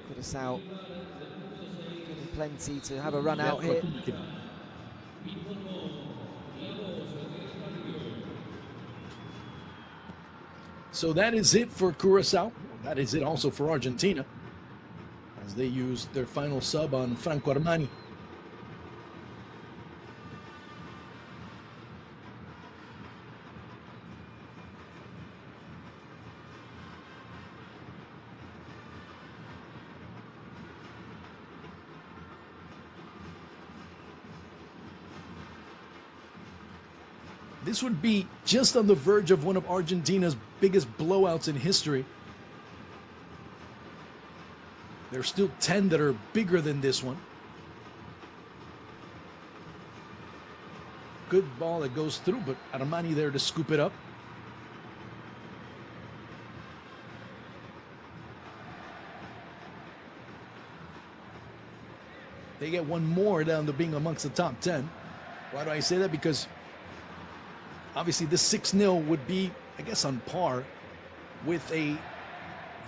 Curacao getting plenty to have a run out here. So that is it for Curacao. That is it also for Argentina, as they use their final sub on Franco Armani. This would be just on the verge of one of Argentina's biggest blowouts in history. There's still 10 that are bigger than this one. Good ball that goes through, but Armani there to scoop it up. They get one more down to being amongst the top 10. Why do I say that? Because obviously this 6-0 would be, I guess, on par with a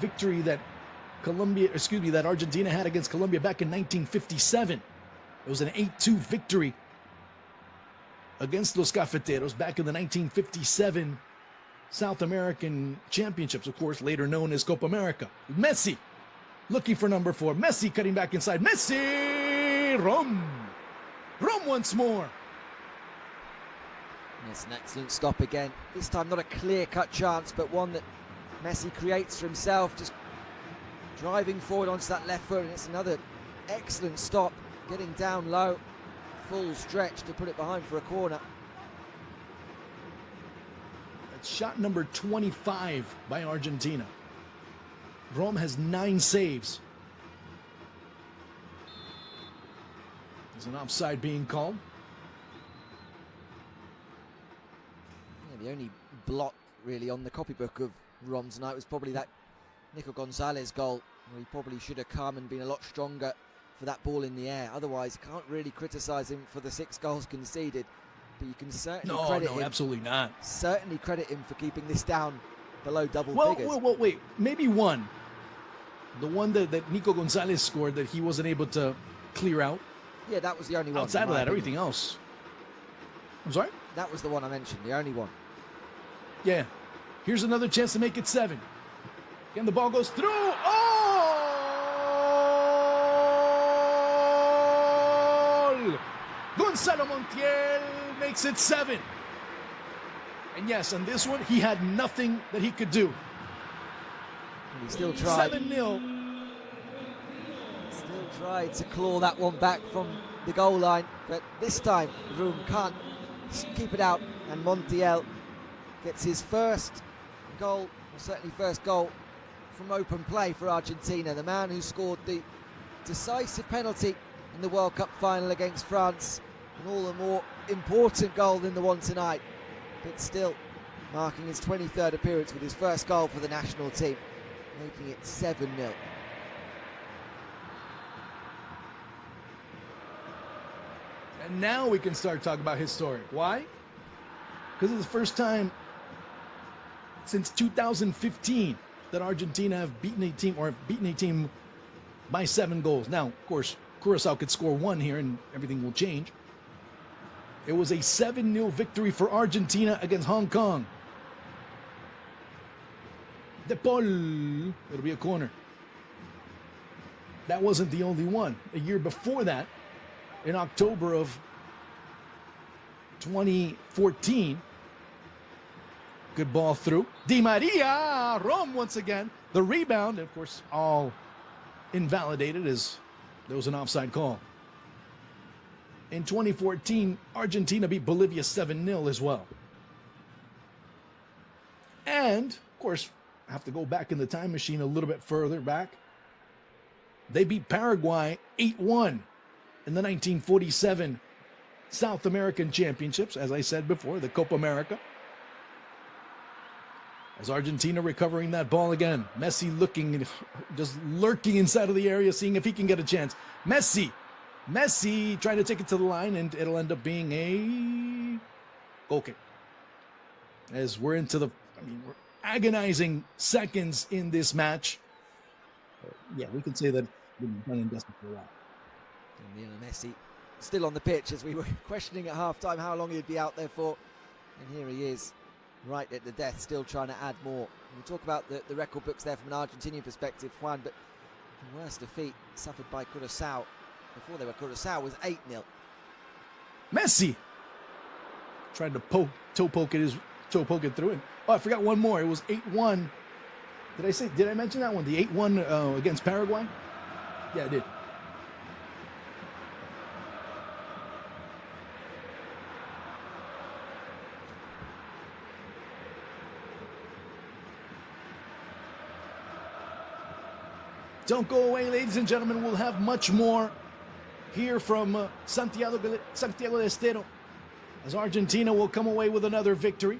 victory that that Argentina had against Colombia back in 1957. It was an 8-2 victory against Los Cafeteros back in the 1957 South American Championships, of course, later known as Copa America. Messi looking for number 4. Messi cutting back inside. Messi! Rom once more. It's an excellent stop again. This time not a clear-cut chance, but one that Messi creates for himself, just driving forward onto that left foot, and it's another excellent stop, getting down low, full stretch to put it behind for a corner. That's shot number 25 by Argentina. Rom has 9 saves. There's an offside being called. Yeah, the only blot really on the copybook of Rom tonight was probably that Nico Gonzalez goal, where he probably should have come and been a lot stronger for that ball in the air. Otherwise, can't really criticise him for the 6 goals conceded, but you can certainly credit him. No, absolutely not. Certainly credit him for keeping this down below double figures. Well, wait, maybe one. The one that Nico Gonzalez scored that he wasn't able to clear out. Yeah, that was the only one. Outside of that, everything else. I'm sorry? That was the one I mentioned, the only one. Yeah. Here's another chance to make it 7. Again, the ball goes through. Oh! Gonzalo Montiel makes it 7. And yes, on this one, he had nothing that he could do. And he still tried. 7-0. Still tried to claw that one back from the goal line, but this time Room can't keep it out, and Montiel gets his first goal, or certainly first goal from open play for Argentina. The man who scored the decisive penalty in the World Cup final against France, and all the more important goal than the one tonight, but still marking his 23rd appearance with his first goal for the national team, making it 7-0. And now we can start talking about his story. Why? Because it's the first time since 2015 that Argentina have beaten a team by 7 goals. Now, of course, Curacao could score 1 here and everything will change. It was a 7-0 victory for Argentina against Hong Kong. De Paul, it'll be a corner. That wasn't the only one. A year before that, in October of 2014, good ball through. Di Maria, Rom once again. The rebound, of course, all invalidated as there was an offside call. In 2014, Argentina beat Bolivia 7-0 as well. And, of course, I have to go back in the time machine a little bit further back. They beat Paraguay 8-1 in the 1947 South American Championships, as I said before, the Copa America. As Argentina recovering that ball again. Messi looking, just lurking inside of the area, seeing if he can get a chance. Messi trying to take it to the line, and it'll end up being a goal kick. As we're into we're agonizing seconds in this match. Yeah, we can say that we've been done and dusted for a while. And Lionel Messi still on the pitch, as we were questioning at half-time how long he'd be out there for. And here he is, right at the death, still trying to add more. We'll talk about the record books there from an Argentinian perspective, Juan, but the worst defeat suffered by Curacao before they were Curacao was 8-0. Messi tried to toe poke it through it. Oh, I forgot one more. It was 8-1. Did I mention that one? The 8-1 against Paraguay? Yeah, I did. Don't go away, ladies and gentlemen. We'll have much more here from Santiago del Estero, as Argentina will come away with another victory.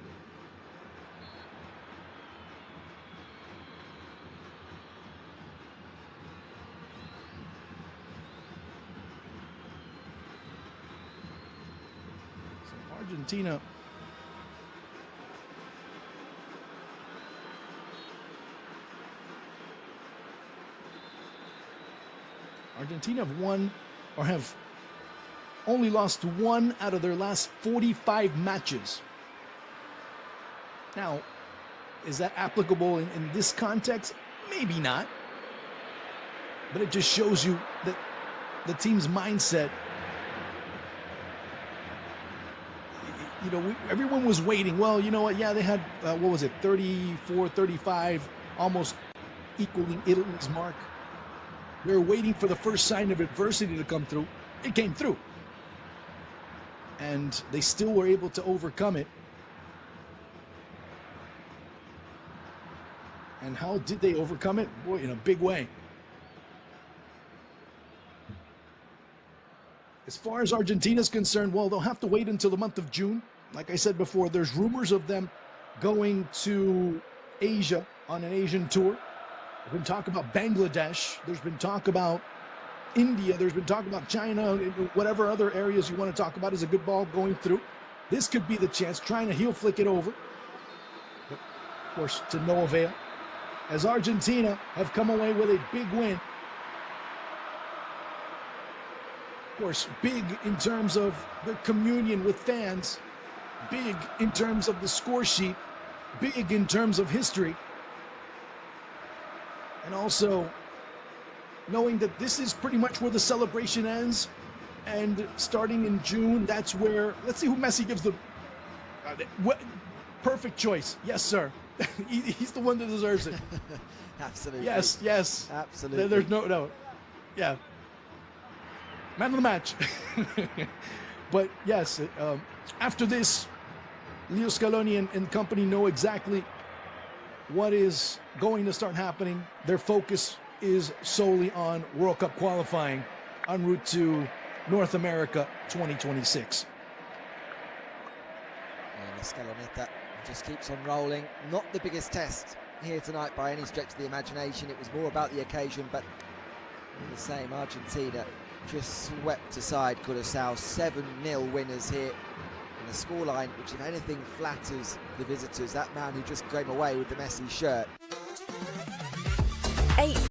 So Argentina Argentina have won, or have only lost 1 out of their last 45 matches. Now, is that applicable in this context? Maybe not. But it just shows you that the team's mindset. You know, everyone was waiting. Well, you know what? Yeah, they had, what was it, 34, 35, almost equaling Italy's mark. They were waiting for the first sign of adversity to come through. It came through. And they still were able to overcome it. And how did they overcome it? Boy, in a big way. As far as Argentina's concerned, well, they'll have to wait until the month of June. Like I said before, there's rumors of them going to Asia on an Asian tour. There's been talk about Bangladesh. There's been talk about India. There's been talk about China. Whatever other areas you want to talk about is a good ball going through. This could be the chance, trying to heel flick it over. But, of course, to no avail. As Argentina have come away with a big win. Of course, big in terms of the communion with fans, big in terms of the score sheet, big in terms of history, and also knowing that this is pretty much where the celebration ends, and starting in June, that's where, let's see who Messi gives the perfect choice. Yes, sir. He's the one that deserves it. Absolutely. Yes, yes. Absolutely. There's no. Yeah. Man of the match. But yes, after this, Leo Scaloni and company know exactly what is going to start happening. Their focus is solely on World Cup qualifying en route to North America 2026. And the Scaloneta just keeps on rolling. Not the biggest test here tonight by any stretch of the imagination. It was more about the occasion, but all the same, Argentina just swept aside Curacao. 7-0 winners here. And the scoreline, which if anything flatters the visitors, that man who just came away with the Messi shirt.